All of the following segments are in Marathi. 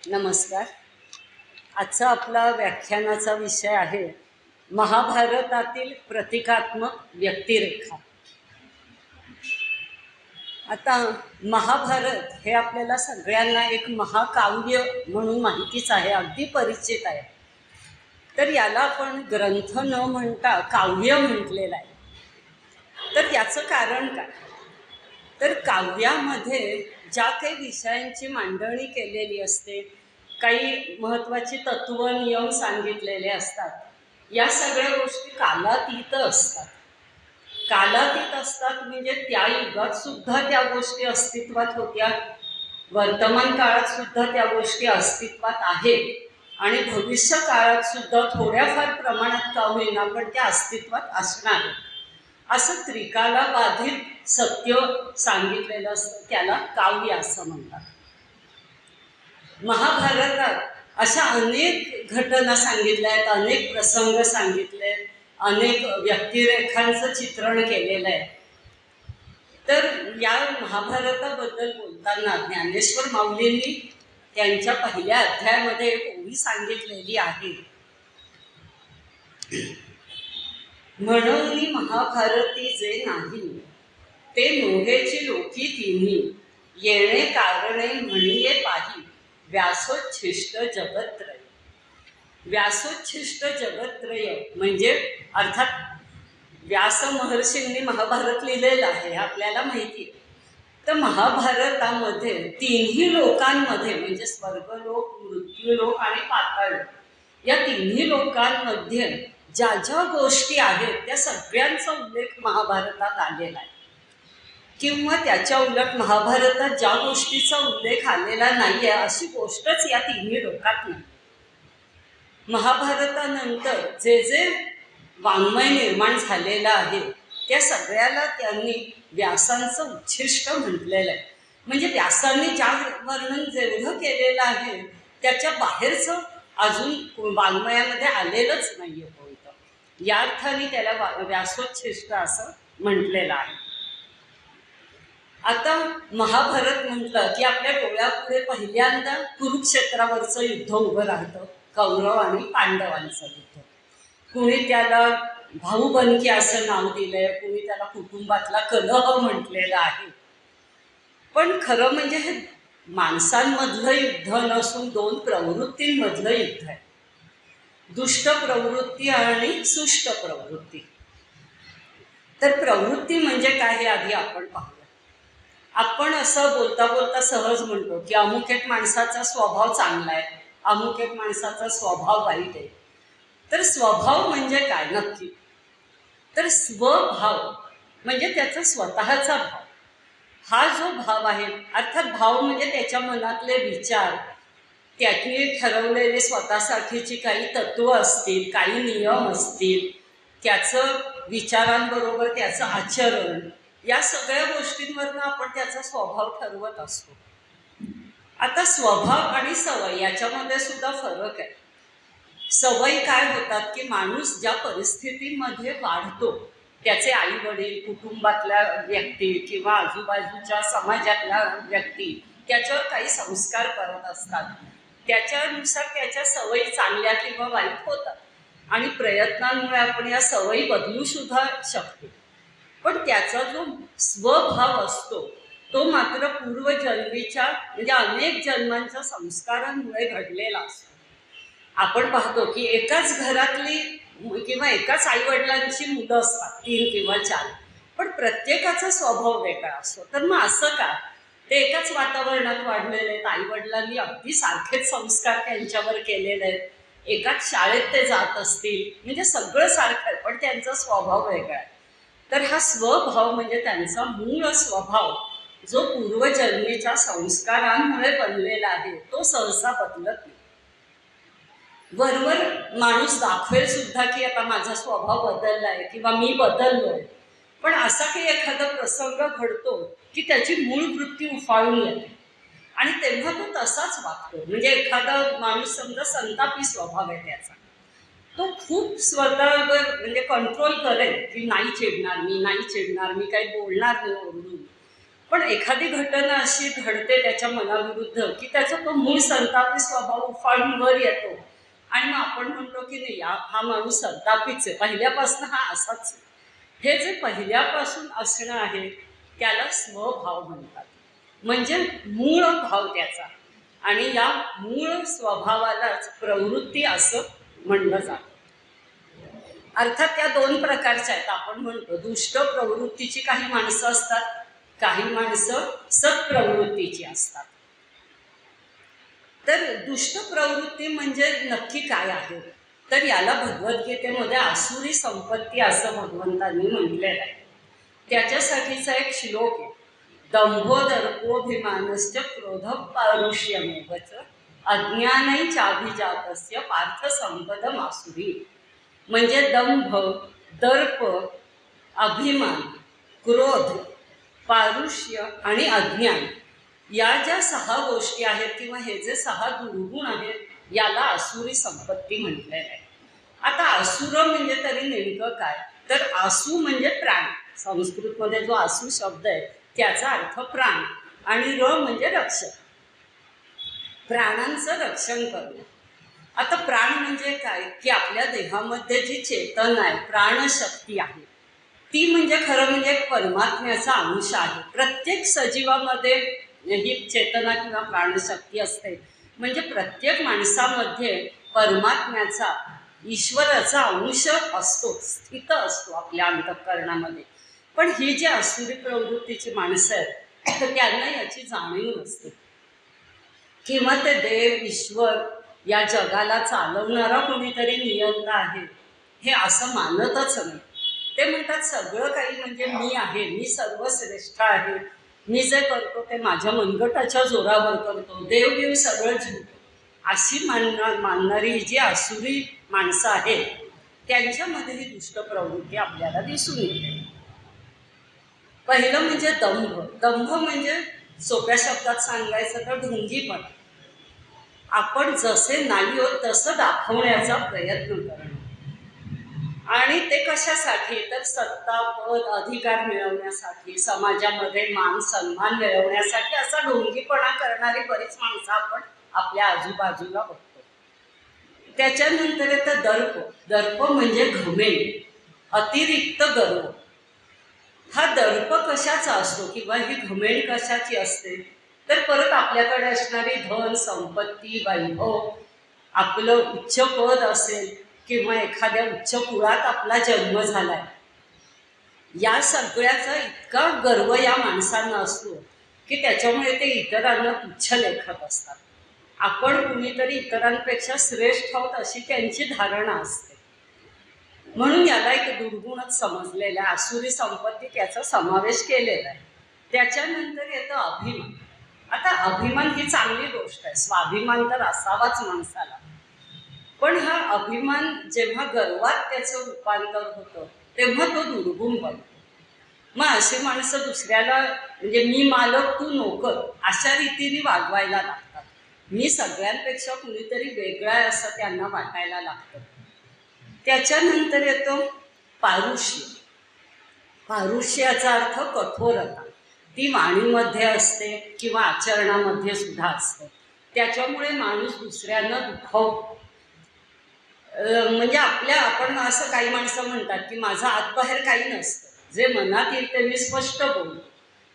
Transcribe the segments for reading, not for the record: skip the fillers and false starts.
नमस्कार. आजचा आपला व्याख्यानाचा विषय आहे महाभारतातील प्रतिकात्मक व्यक्तिरेखा. आता महाभारत हे आपल्याला सगळ्यांना एक महाकाव्य म्हणून माहितीच आहे, अगदी परिचित आहे. तर याला आपण ग्रंथ न म्हणता काव्य म्हटलेलं आहे. तर याचं कारण काय? तर काव्यामध्ये ज्या काही विषयांची मांडणी केलेली असते, काही महत्त्वाची तत्व नियम सांगितलेले असतात, या सगळ्या गोष्टी कालातीत असतात. कालातीत असतात म्हणजे त्या युगात सुद्धा त्या गोष्टी अस्तित्वात होत्या, वर्तमान काळात सुद्धा त्या गोष्टी अस्तित्वात आहेत आणि भविष्य काळात सुद्धा थोड्याफार प्रमाणात का होईना पण त्या अस्तित्वात असणार. असं त्रिकालाबाधित सत्य सांगितलेलं असतं, त्याला काव्य असं म्हणतात. महाभारतात अशा अनेक घटना सांगितल्या आहेत, अनेक प्रसंग सांगितले आहेत, अनेक व्यक्तिरेखांचं चित्रण केलेलं आहे. तर या महाभारताबद्दल बोलताना ज्ञानेश्वर माऊलींनी त्यांच्या पहिल्या अध्यायामध्ये एक ओवी सांगितलेली आहे. म्हणून महाभारती जे नाही ते नोहेची लोकी तिन्ही, येणे कारणे म्हणिये पाही व्यासोच्छिष्ट जगत्रय. व्यासोच्छिष्ट जगत्रय म्हणजे अर्थात व्यास महर्षींनी महाभारत लिहिलेलं आहे, आपल्याला माहिती आहे. तर महाभारतामध्ये तिन्ही लोकांमध्ये म्हणजे स्वर्गलोक, मृत्यूलोक आणि पाताळलोक, या तिन्ही लोकांमध्ये ज्या ज्या गोष्टी आहेत त्या सगळ्यांचा उल्लेख महाभारतात आलेला आहे. किंवा त्याच्या उलट महाभारतात ज्या गोष्टीचा उल्लेख आलेला नाही आहे अशी गोष्टच या तिन्ही लोकात नाही. महाभारतानंतर जे जे वाङ्मय निर्माण झालेलं आहे त्या सगळ्याला त्यांनी व्यासांचं उच्छिष्ट म्हटलेलं आहे. म्हणजे व्यासांनी ज्या वर्णन जेवढं केलेलं आहे त्याच्या बाहेरचं अजून वाङ्मयामध्ये आलेलंच नाही आहे कोणतं. या अर्थाने त्याला व्यासोच्छिष्ट असं म्हटलेलं आहे. आता महाभारत म्हटलं की आपल्या डोळ्यापुढे पहिल्यांदा कुरुक्षेत्रावरचं युद्ध उभं राहतं, कौरव आणि पांडवांचं युद्ध. कुणी त्याला भाऊबंदकी असं नाव दिलंय, कुणी त्याला कुटुंबातला कलह म्हटलेला आहे. पण खरं म्हणजे हे माणसांमधलं युद्ध नसून दोन प्रवृत्तींमधलं युद्ध आहे, दुष्ट प्रवृत्ती आणि सुष्ट प्रवृत्ती. तर प्रवृत्ती म्हणजे काय हे आधी आपण पाहूया. आपण असं बोलता बोलता सहज म्हणतो की अमुक एक माणसाचा स्वभाव चांगला आहे, अमुक एक माणसाचा स्वभाव वाईट आहे. तर स्वभाव म्हणजे काय नक्की? तर स्वभाव म्हणजे त्याचा स्वतःचा भाव. हा जो भाव आहे, अर्थात भाव म्हणजे त्याच्या मनातले विचार, त्याने ठरवलेले स्वतःसाठीची काही तत्व असतील, काही नियम असतील, त्याचं विचारांबरोबर त्याचं आचरण, या सगळ्या गोष्टींवरनं आपण त्याचा स्वभाव ठरवत असतो. आता स्वभाव आणि सवय याच्यामध्ये सुद्धा फरक आहे. सवयी काय होतात की माणूस ज्या परिस्थितीमध्ये वाढतो, त्याचे आई वडील, कुटुंबातल्या व्यक्ती किंवा आजूबाजूच्या समाजातल्या व्यक्ती त्याच्यावर काही संस्कार करत असतात. त्याच्यानुसार त्याच्या सवयी चांगल्या किंवा वाईट होतात आणि प्रयत्नांमुळे आपण या सवयी बदलू सुद्धा शकतो. पण त्याचा जो स्वभाव असतो तो मात्र पूर्वजन्मीच्या म्हणजे अनेक जन्मांच्या संस्कारांमुळे घडलेला असतो. आपण पाहतो की एकाच घरातली किंवा एकाच आईवडिलांची मुलं असतात, 3 किंवा 4, पण प्रत्येकाचा स्वभाव वेगळा असतो. तर मग असं का? ते एकाच वातावरणात वाढलेले आहेत, आईवडिलांनी अगदी सारखेच संस्कार त्यांच्यावर केलेले आहेत, एकाच शाळेत ते जात असतील, म्हणजे सगळं सारखं आहे पण त्यांचा स्वभाव वेगळा आहे. तर हा स्वभाव म्हणजे त्यांचा मूळ स्वभाव जो पूर्वजन्मीच्या संस्कारांमुळे बनलेला आहे तो सहसा बदलत नाही. वरवर माणूस दाखवेल सुद्धा की आता माझा स्वभाव बदललाय किंवा मी बदललोय, पण असा काही एखादा प्रसंग घडतो की त्याची मूळ वृत्ती उफाळून येते आणि तेव्हा तो तसाच वागतो. म्हणजे एखादा माणूस समजा संतापी स्वभाव आहे त्याचा, तो खूप स्वतःवर म्हणजे कंट्रोल करेल की नाही चिडणार मी, नाही चिडणार मी, काही बोलणार नाही ओरडून, पण एखादी घटना अशी घडते त्याच्या मनाविरुद्ध की त्याचा तो मूळ संतापी स्वभाव उफाळून वर येतो आणि मग आपण म्हणतो की नाही हा माणूस संतापीच आहे, पहिल्यापासून हा असाच आहे. हे जे पहिल्यापासून असणं आहे त्याला स्वभाव म्हणतात, म्हणजे मूळ भाव त्याचा. आणि या मूळ स्वभावालाच प्रवृत्ती असं म्हणलं जातं. अर्थात त्या दोन प्रकारच्या आहेत. आपण म्हणतो दुष्ट प्रवृत्तीची काही माणसं असतात, काही माणसं सत्प्रवृत्तीची असतात. तर दुष्ट प्रवृत्ती म्हणजे नक्की काय आहे, तर याला भगवद्गीतेमध्ये आसुरी संपत्ती असं भगवंतांनी म्हटलेलं आहे. त्याच्यासाठीचा एक श्लोक आहे, दंभो दर्पोभिमानश्च क्रोध पारुष्यमेवच अज्ञानै चाभिजातस्य पार्थ संपदम आसुरी. म्हणजे दंभ, दर्प, अभिमान, क्रोध, पारुष्य आणि अज्ञान या ज्या 6 गोष्टी आहेत किंवा हे जे 6 दुर्गुण आहेत याला आसुरी संपत्ती म्हटलेलं आहे. आता आसुर म्हणजे तरी नेमकं काय, तर आसू म्हणजे प्राण. संस्कृतमध्ये जो आसू शब्द आहे त्याचा अर्थ प्राण आणि र म्हणजे रक्षक, प्राणांचं रक्षण करणं. आता प्राण म्हणजे काय की आपल्या देहामध्ये जी चेतन आहे, प्राणशक्ती आहे, ती म्हणजे खरं म्हणजे एक परमात्म्याचा अंश आहे. प्रत्येक सजीवामध्ये ही चेतना किंवा प्राणशक्ती असते. म्हणजे प्रत्येक माणसामध्ये परमात्म्याचा, ईश्वराचा अंश असतो, स्थित असतो आपल्या अंतःकरणामध्ये. पण ही जी आसुरी प्रवृत्तीची माणसं आहेत त्यांना याची जाणीव नसते, किंवा ते देव ईश्वर या जगाला चालवणारा कोणीतरी नियंता आहे हे असं मानतच नाही. ते म्हणतात सगळं काही म्हणजे मी आहे, मी सर्वश्रेष्ठ आहे, मी जे करतो ते माझ्या मनगटाच्या जोरावर करतो, देव सगळं जीवतो, अशी मानणारी जी आसुरी माणसं आहेत त्यांच्यामध्ये ही दुष्ट प्रवृत्ती आपल्याला दिसून येते. पहिलं म्हणजे दंभ. दंभ म्हणजे सोप्या शब्दात सांगायचं तर ढोंगीपणा. आपण जसे नाही होत तसं दाखवण्याचा प्रयत्न करणं. आणि ते कशासाठी, तर सत्ता, पद, अधिकार मिळवण्यासाठी, समाजामध्ये मान सन्मान मिळवण्यासाठी असा ढोंगीपणा करणारी बरीच माणसं आपण आपल्या आजूबाजूला बघतो. त्याच्यानंतर येतं दर्प. दर्प म्हणजे घमेंड, अतिरिक्त गर्व. हा दर्प कशाचा असतो किंवा ही घमेंड कशाची असते, तर परत आपल्याकडे असणारी धन संपत्ती, वैभव, आपलं उच्च पद असेल किंवा एखाद्या उच्च कुळात आपला जन्म झालाय, या सगळ्याचा इतका गर्व या माणसांना असतो की त्याच्यामुळे ते इतरांना तुच्छ लेखत असतात. आपण कुणीतरी इतरांपेक्षा श्रेष्ठ आहोत अशी त्यांची धारणा असते. म्हणून याला एक दुर्गुणच समजलेला आहे. आसुरी संपत्ती त्याचा समावेश केलेला आहे. त्याच्यानंतर येतं अभिमान. आता अभिमान ही चांगली गोष्ट आहे, स्वाभिमान तर असावाच माणसाला. पण हा अभिमान जेव्हा गर्वात त्याचं रूपांतर होतं तेव्हा तो दुर्गुण बनतो. मग अशी माणसं दुसऱ्याला म्हणजे मी मालक तू नोकर अशा रीतीने वागवायला लागतात. मी सगळ्यांपेक्षा कुणीतरी वेगळा आहे असं त्यांना वाटायला लागतं. त्याच्यानंतर येतो पारुष्य. पारुष्याचा अर्थ कठोरता. ती वाणीमध्ये असते किंवा आचरणामध्ये सुद्धा असते. त्याच्यामुळे माणूस दुसऱ्यांना दुखावतो. म्हणजे आपण असं काही माणसं म्हणतात की माझं आतबाहेर काही नसतं, जे मनात येईल ते मी स्पष्ट बोलतो.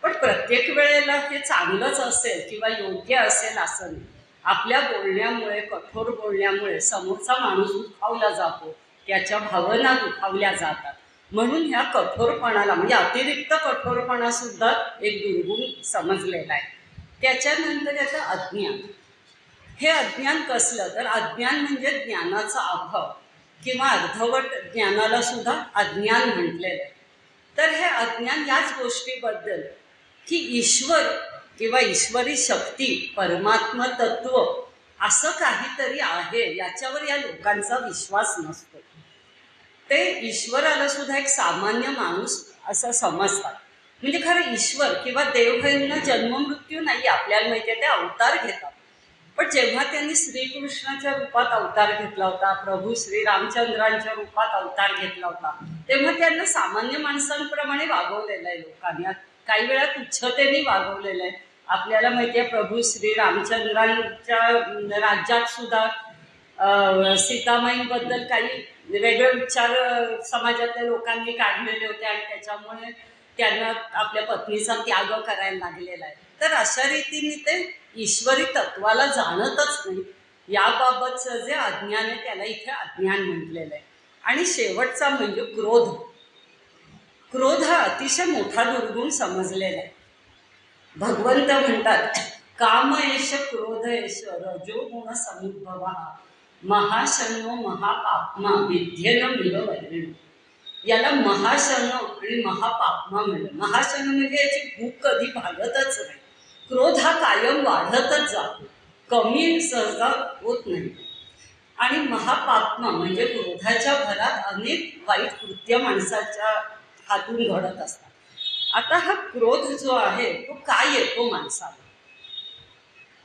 पण प्रत्येक वेळेला हे चांगलंच असेल किंवा योग्य असेल असं नाही. आपल्या बोलण्यामुळे, कठोर बोलण्यामुळे समोरचा माणूस दुखावला जातो, त्याच्या भावना दुखावल्या जातात. म्हणून ह्या कठोरपणाला म्हणजे अतिरिक्त कठोरपणा सुद्धा एक दुर्गुण समजलेला आहे. त्याच्यानंतर याचं अज्ञान. हे अज्ञान कसलं, तर अज्ञान म्हणजे ज्ञानाचा अभाव किंवा अर्धवट ज्ञानाला सुद्धा अज्ञान म्हटलेलं आहे. तर हे अज्ञान याच गोष्टीबद्दल की ईश्वर किंवा ईश्वरी शक्ती, परमात्मा तत्व असं काहीतरी आहे याच्यावर या लोकांचा विश्वास नसतो. ते ईश्वराला सुद्धा एक सामान्य माणूस असं समजतात. म्हणजे खरं ईश्वर किंवा देव यांना जन्ममृत्यू नाही, आपल्याला माहिती आहे ते अवतार घेतात. पण जेव्हा त्यांनी श्रीकृष्णाच्या रूपात अवतार घेतला होता, प्रभू श्रीरामचंद्रांच्या रूपात अवतार घेतला होता, तेव्हा त्यांना सामान्य माणसांप्रमाणे वागवलेलं आहे लोकांनी. काही वेळा तुच्छतेने वागवलेलं आहे. आपल्याला माहिती आहे प्रभू श्री रामचंद्रांच्या राज्यात सुद्धा सीतामाईंबद्दल काही वेगळे विचार समाजातल्या लोकांनी काढलेले होते आणि त्याच्यामुळे त्यांना आपल्या पत्नीचा त्याग करायला लागलेला आहे. तर अशा रीतीने ते ईश्वरी तत्वाला जाणतच नाही. याबाबतचं जे अज्ञान आहे त्याला इथे अज्ञान म्हटलेलं आहे. आणि शेवटचा म्हणजे क्रोध. क्रोध हा अतिशय मोठा दुर्गुण समजलेला आहे. भगवंत म्हणतात काम एष क्रोध एष रजोगुण समुद्भव महाशनो महापाप्मा विद्येन मिह वैरिण. याला महाशन आणि महापाप्मा म्हणलं. महाशन म्हणजे याची भूक कधी भागतच नाही. क्रोध हा कायम वाढतच जातो, कमी सहजा होत नाही. आणि महापाप्मा म्हणजे क्रोधाच्या भरात अनेक वाईट कृत्य माणसाच्या हातून घडत असतात. आता हा क्रोध जो आहे तो काय येतो माणसाला,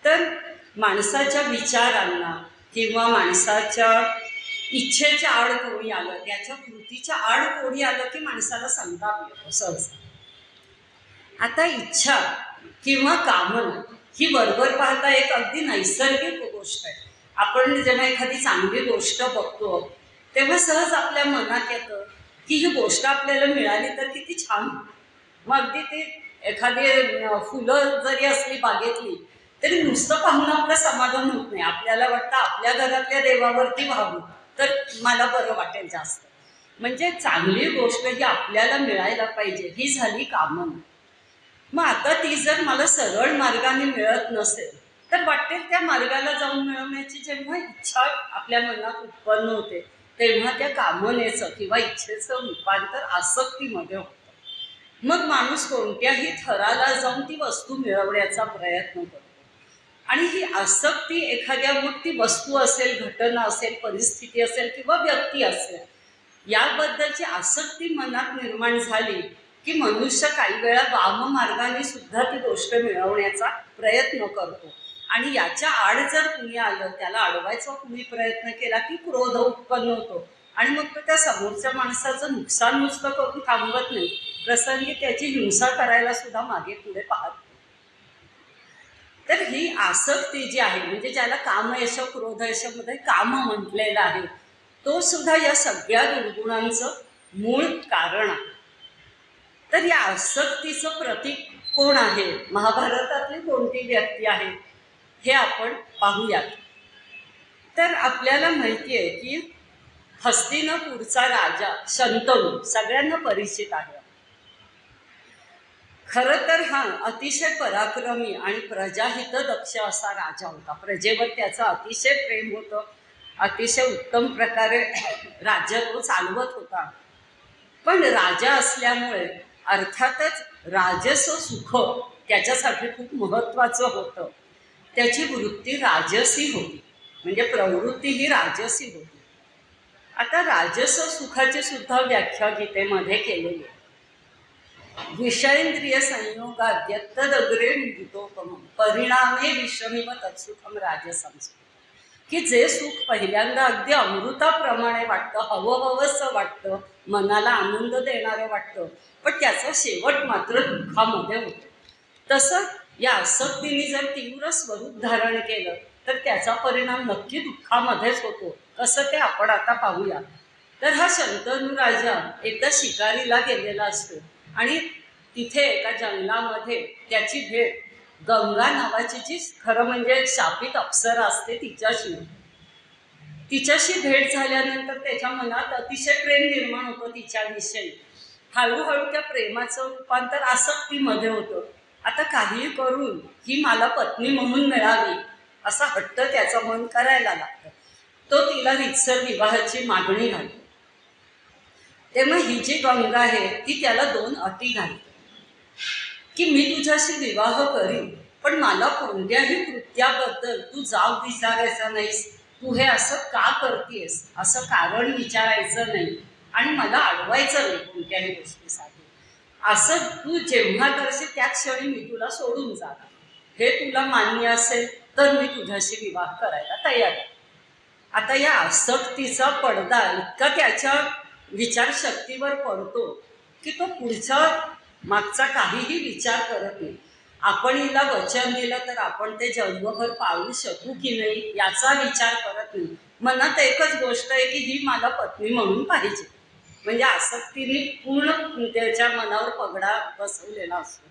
तर माणसाच्या विचारांना किंवा माणसाच्या इच्छेच्या आड कोणी आलं, त्याच्या कृतीच्या आड कोणी आलं की माणसाला संताप येतो सहसा. आता इच्छा किंवा कामना ही बरोबर पाहता एक अगदी नैसर्गिक गोष्ट आहे. आपण जेव्हा एखादी चांगली गोष्ट बघतो तेव्हा सहज आपल्या मनात येतं की ही गोष्ट आपल्याला मिळाली तर किती छान. मग अगदी ते एखादी फुलं जरी असली बागेतली तरी नुसतं पाहून आपलं समाधान होत नाही. आपल्याला वाटतं आपल्या घरातल्या देवावरती व्हावं तर मला बरं वाटेल जास्त. म्हणजे चांगली गोष्ट ही आपल्याला मिळायला पाहिजे, ही झाली कामना. मग आता ती जर मला सरळ मार्गाने मिळत नसेल तर वाटेल त्या मार्गाला जाऊन मिळवण्याची जेव्हा इच्छा आपल्या मनात उत्पन्न होते तेव्हा त्या कामनेचं किंवा इच्छेचं रूपांतर आसक्तीमध्ये होतं. मग माणूस कोणत्याही थराला जाऊन ती वस्तू मिळवण्याचा प्रयत्न करतो. आणि ही आसक्ती एखाद्या, मग ती वस्तू असेल, घटना असेल, परिस्थिती असेल किंवा व्यक्ती असेल, याबद्दलची आसक्ती मनात निर्माण झाली की मनुष्य काही वेळा वाममार्गाने सुद्धा ती गोष्ट मिळवण्याचा प्रयत्न करतो. आणि याच्या आड जर कुणी आलं, त्याला अडवायचा कुणी प्रयत्न केला की क्रोध उत्पन्न होतो. आणि मग तो त्या समोरच्या माणसाचं नुकसान नुसतं करून थांबत नाही, प्रसंगी त्याची हिंसा करायला सुद्धा मागे पुढे पाहत. तर ही आसक्ती जी आहे, म्हणजे ज्याला कामयश क्रोधयशमध्ये काम म्हटलेलं आहे, तो सुद्धा या सगळ्या दुर्गुणांचं मूळ कारण आहे. तर या आसक्तीचं प्रतीक कोण आहे, महाभारतातली कोणती व्यक्ती आहे, हे आपण पाहूयात. तर आपल्याला माहिती आहे की हस्तिनापूरचा राजा शंतनू सगळ्यांना परिचित आहे. खरं तर हा अतिशय पराक्रमी आणि प्रजाहित दक्ष असा राजा होता. प्रजेवर त्याचं अतिशय प्रेम होतं, अतिशय उत्तम प्रकारे राज्य तो चालवत होता. पण राजा असल्यामुळे अर्थातच राजस सुख त्याच्यासाठी खूप महत्त्वाचं होतं. त्याची वृत्ती राजसी होती, म्हणजे प्रवृत्ती ही राजसी होती. आता राजस सुखाची सुद्धा व्याख्या गीतेमध्ये केलेली आहे. विषयेंद्रिय संयोगाद्य तदग्रे मृतोपम परिणामे विषमिव तत्सुखम राजसं. की जे सुख पहिल्यांदा अगदी अमृताप्रमाणे वाटतं, हवंहवंसं वाटतं, मनाला आनंद देणारं वाटतं, पण त्याचा शेवट मात्र दुःखामध्ये होतो. तसं या आसक्तीने जर तीव्र स्वरूप धारण केलं तर त्याचा परिणाम नक्की दुःखामध्येच होतो. कसं ते आपण आता पाहूया. तर हा शंतनू राजा एकदा शिकारीला गेलेला असतो आणि तिथे एका जंगलामध्ये त्याची भेट गंगा नावाची, जी खरं म्हणजे शापित अप्सरा असते, तिच्याशी भेट झाल्यानंतर त्याच्या मनात अतिशय प्रेम निर्माण होतं तिच्याविषयी. हळूहळू त्या प्रेमाचं रूपांतर आसक्तीमध्ये होतं. आता काही करून ही मला पत्नी म्हणून मिळावी असा हट्ट त्याचं मन करायला लागतं. तो तिला रीतसर विवाहाची मागणी घालतो. तेव्हा ही जी गंगा आहे ती त्याला 2 अटी घालते की मी तुझ्याशी विवाह करीन, पण मला कोणत्याही कृत्याबद्दल तू जाब विचारायचा नाहीस, तू हे असं का करतेस असं कारण विचारायचं नाही, आणि मला अडवायचं नाही कोणत्याही गोष्टीसाठी. असं तू जेव्हा करशील त्या क्षणी मी तुला सोडून जाणार. हे तुला मान्य असेल तर मी तुझ्याशी विवाह करायला तयार आहे. आता या आसक्तीचा पडदा इतका त्याच्या विचारशक्तीवर पडतो की तो पुढच्या मागचा काहीही विचार करत नाही. आपण हिला वचन दिलं तर आपण ते जन्मभर पाळू शकू की नाही याचा विचार करत नाही. मनात एकच गोष्ट आहे की ही मला पत्नी म्हणून पाहिजे. म्हणजे आसक्तीने पूर्ण त्याच्या मनावर पगडा बसवलेला असतो.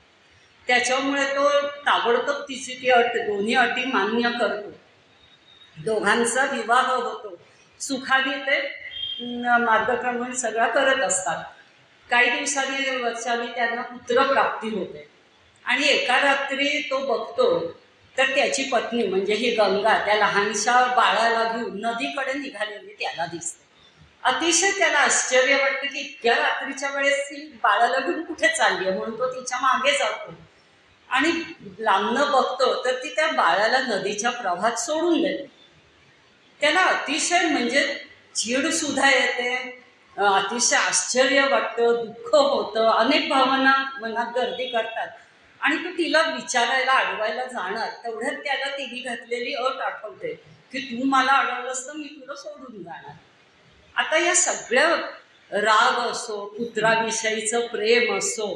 त्याच्यामुळे तो ताबडतोब तिची ती अट, दोन्ही अटी मान्य करतो. दोघांचा विवाह होतो. सुखाने ते मार्गक्रमण सगळं करत असतात. काही दिवसांनी वर्षांनी त्यांना पुत्रप्राप्ती होते. आणि एका रात्री तो बघतो तर त्याची पत्नी म्हणजे ही गंगा त्या लहानशा बाळाला घेऊन नदीकडे निघालेली त्याला दिसते. अतिशय त्याला आश्चर्य वाटतं की इतक्या रात्रीच्या वेळेस ती बाळाला घेऊन कुठे चालली आहे. म्हणून तो तिच्या मागे जातो आणि लांबनं बघतो तर ती त्या बाळाला नदीच्या प्रवाहात सोडून देते. त्याला अतिशय म्हणजे चीडसुद्धा येते, अतिशय आश्चर्य वाटतं, दुःख होतं, अनेक भावना मनात गर्दी करतात. आणि तो तिला विचारायला अडवायला जाणार तेवढ्यात त्याला तिने घातलेली अट आठवते की तू मला अडवलंस तर मी तुला सोडून जाणार. आता या सगळ्या राग असो, पुत्राविषयीचं प्रेम असो,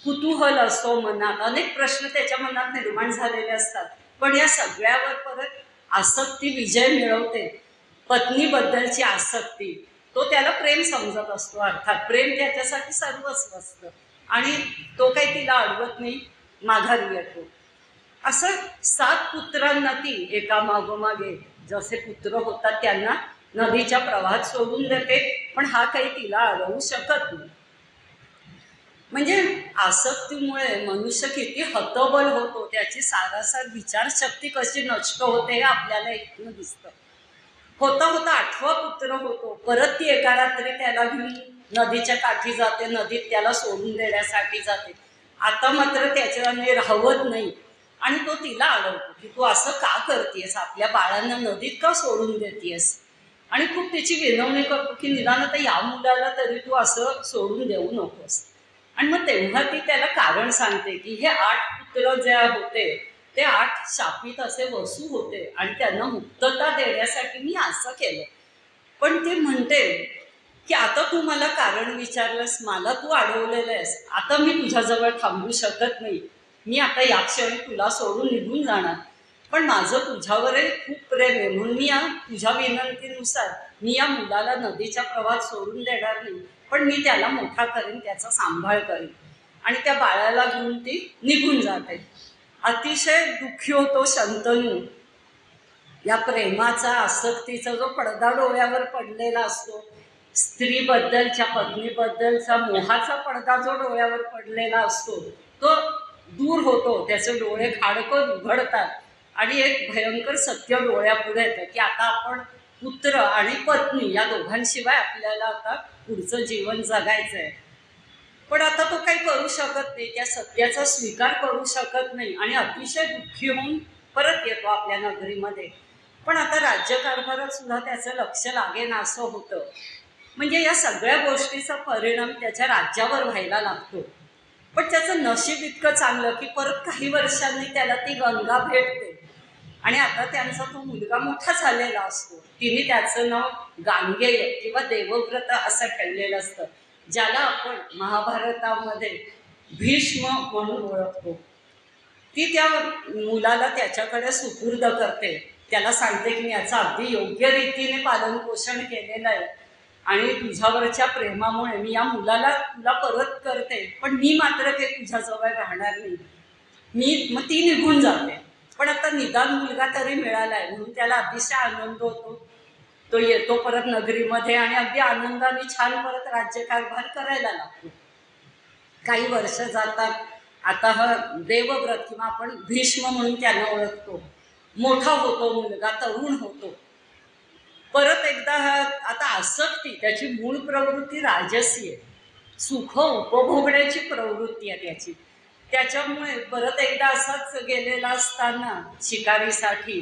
कुतूहल असो, मनात अनेक प्रश्न त्याच्या मनात निर्माण झालेले असतात. पण या सगळ्यावर परत आसक्ती विजय मिळवते. पत्नीबद्दलची आसक्ती, तो त्याला प्रेम समजत असतो. अर्थात प्रेम त्याच्यासाठी सर्वस्व असतं आणि तो काही तिला अडवत नाही, माघारी येतो. असं 7 पुत्रांना ती एका मागोमागे जसे पुत्र होतात त्यांना नदीच्या प्रवाहात सोडून देते. पण हा काही तिला अडवू शकत नाही. म्हणजे आसक्तीमुळे मनुष्य किती हतबल होतो, त्याची सारासार विचारशक्ती कशी नष्ट होते हे आपल्याला इथून दिसतं. होता होता 8वा पुत्र होतो. परत ती एका रात्री त्याला घेऊन नदीच्या काठी जाते, नदीत त्याला सोडून देण्यासाठी जाते. आता मात्र त्याच्याने राहवत नाही आणि तो तिला अडवतो की तू असं का करतेस, आपल्या बाळांना नदीत का सोडून देतेस. आणि खूप तिची विनवणी करतो की निदान आता या मुलाला तरी तू असं सोडून देऊ नकोस. आणि मग तेव्हा ती त्याला कारण सांगते की हे 8 पुत्र जे होते ते 8 शापित असे वसू होते आणि त्यांना मुक्तता देण्यासाठी मी असं केलं. पण ती म्हणते की आता तू मला कारण विचारलंस, मला तू अडवलेलं आहेस, आता मी तुझ्याजवळ थांबू शकत नाही. मी आता या क्षणी तुला सोडून निघून जाणार. पण माझं तुझ्यावरही खूप प्रेम आहे म्हणून मी या तुझ्या विनंतीनुसार मी या मुलाला नदीच्या प्रवाहात सोडून देणार नाही. पण मी त्याला मोठा करेन, त्याचा सांभाळ करेन. आणि त्या बाळाला घेऊन ती निघून जाते. अतिशय दुःखी होतो शंतनू. या प्रेमाचा, आसक्तीचा जो पडदा डोळ्यावर पडलेला असतो, स्त्रीबद्दलच्या, पत्नीबद्दलचा मोहाचा पडदा जो डोळ्यावर पडलेला असतो तो दूर होतो. त्याचे डोळे खाडकन उघडतात आणि एक भयंकर सत्य डोळ्यापुढे येतं की आता आपण पुत्र आणि पत्नी या दोघांशिवाय आपल्याला आता पुढचं जीवन जगायचं आहे. पण आता तो काही करू शकत नाही, त्या सत्याचा स्वीकार करू शकत नाही आणि अतिशय दुःखी होऊन परत येतो आपल्या नगरीमध्ये. पण आता राज्यकारभारात सुद्धा त्याचं लक्ष लागेन असं होतं. म्हणजे या सगळ्या गोष्टीचा परिणाम त्याच्या राज्यावर व्हायला लागतो. पण त्याचं नशीब इतकं चांगलं की परत काही वर्षांनी त्याला ती गंगा भेटते आणि आता त्यांचा तो मुलगा मोठा झालेला असतो. तिने त्याचं नाव गांगेय किंवा देवव्रत असं ठेवलेलं असतं, ज्याला आपण महाभारतामध्ये भीष्म म्हणून ओळखतो. ती त्या मुलाला त्याच्याकडे सुपूर्द करते. त्याला सांगते की मी याचं अगदी योग्य रीतीने पालनपोषण केलेलं आहे आणि तुझ्यावरच्या प्रेमामुळे मी या मुलाला तुला परत करते, पण मी मात्र काही तुझ्याजवळ राहणार नाही. मग ती निघून जाते. पण आता निदान मुलगा तरी मिळाला आहे म्हणून त्याला अतिशय आनंद होतो. तो येतो परत नगरीमध्ये आणि अगदी आनंदाने छान परत राज्यकारभार करायला लागतो. काही वर्ष जातात. आता हा देवव्रत किंवा आपण भीष्म म्हणून त्यांना ओळखतो, मोठा होतो मुलगा, तरुण होतो. परत एकदा आता आसक्ती, त्याची मूळ प्रवृत्ती राजसी आहे, सुख उपभोगण्याची प्रवृत्ती आहे त्याची. त्याच्यामुळे परत एकदा असाच गेलेला असताना शिकारीसाठी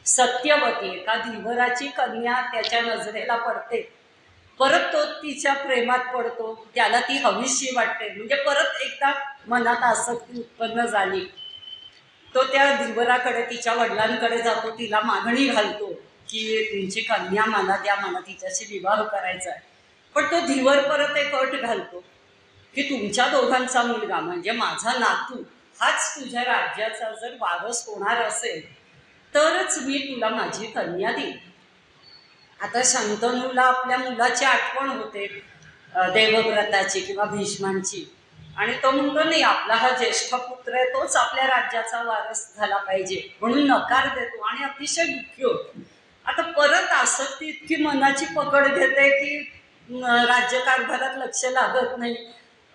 सत्यवती एका धीवराची कन्या त्याच्या नजरेला पडते. परत तो तिच्या प्रेमात पडतो, त्याला ती हवीशी वाटते. म्हणजे परत एकदा मनात आसक्ती उत्पन्न झाली. तो त्या धीवराकडे, तिच्या वडिलांकडे जातो, तिला मागणी घालतो की तुमची कन्या मला द्या, मला तिच्याशी विवाह करायचा आहे. पण तो धीवर परत एक अट घालतो की तुमच्या दोघांचा मुलगा म्हणजे माझा नातू हाच तुझ्या राज्याचा जर वारस होणार असेल तरच मी तुला माझी कन्या देईन. आता शंतनूला आपल्या मुलाची आठवण होते, देवव्रताची किंवा भीष्मांची, आणि तो म्हणतो नाही, आपला हा ज्येष्ठ पुत्र आहे, तोच आपल्या राज्याचा वारस झाला पाहिजे, म्हणून नकार देतो आणि अतिशय दुःखी होतो. आता परत आसक्ती इतकी मनाची पकड घेते की राज्यकारभारात लक्ष लागत नाही,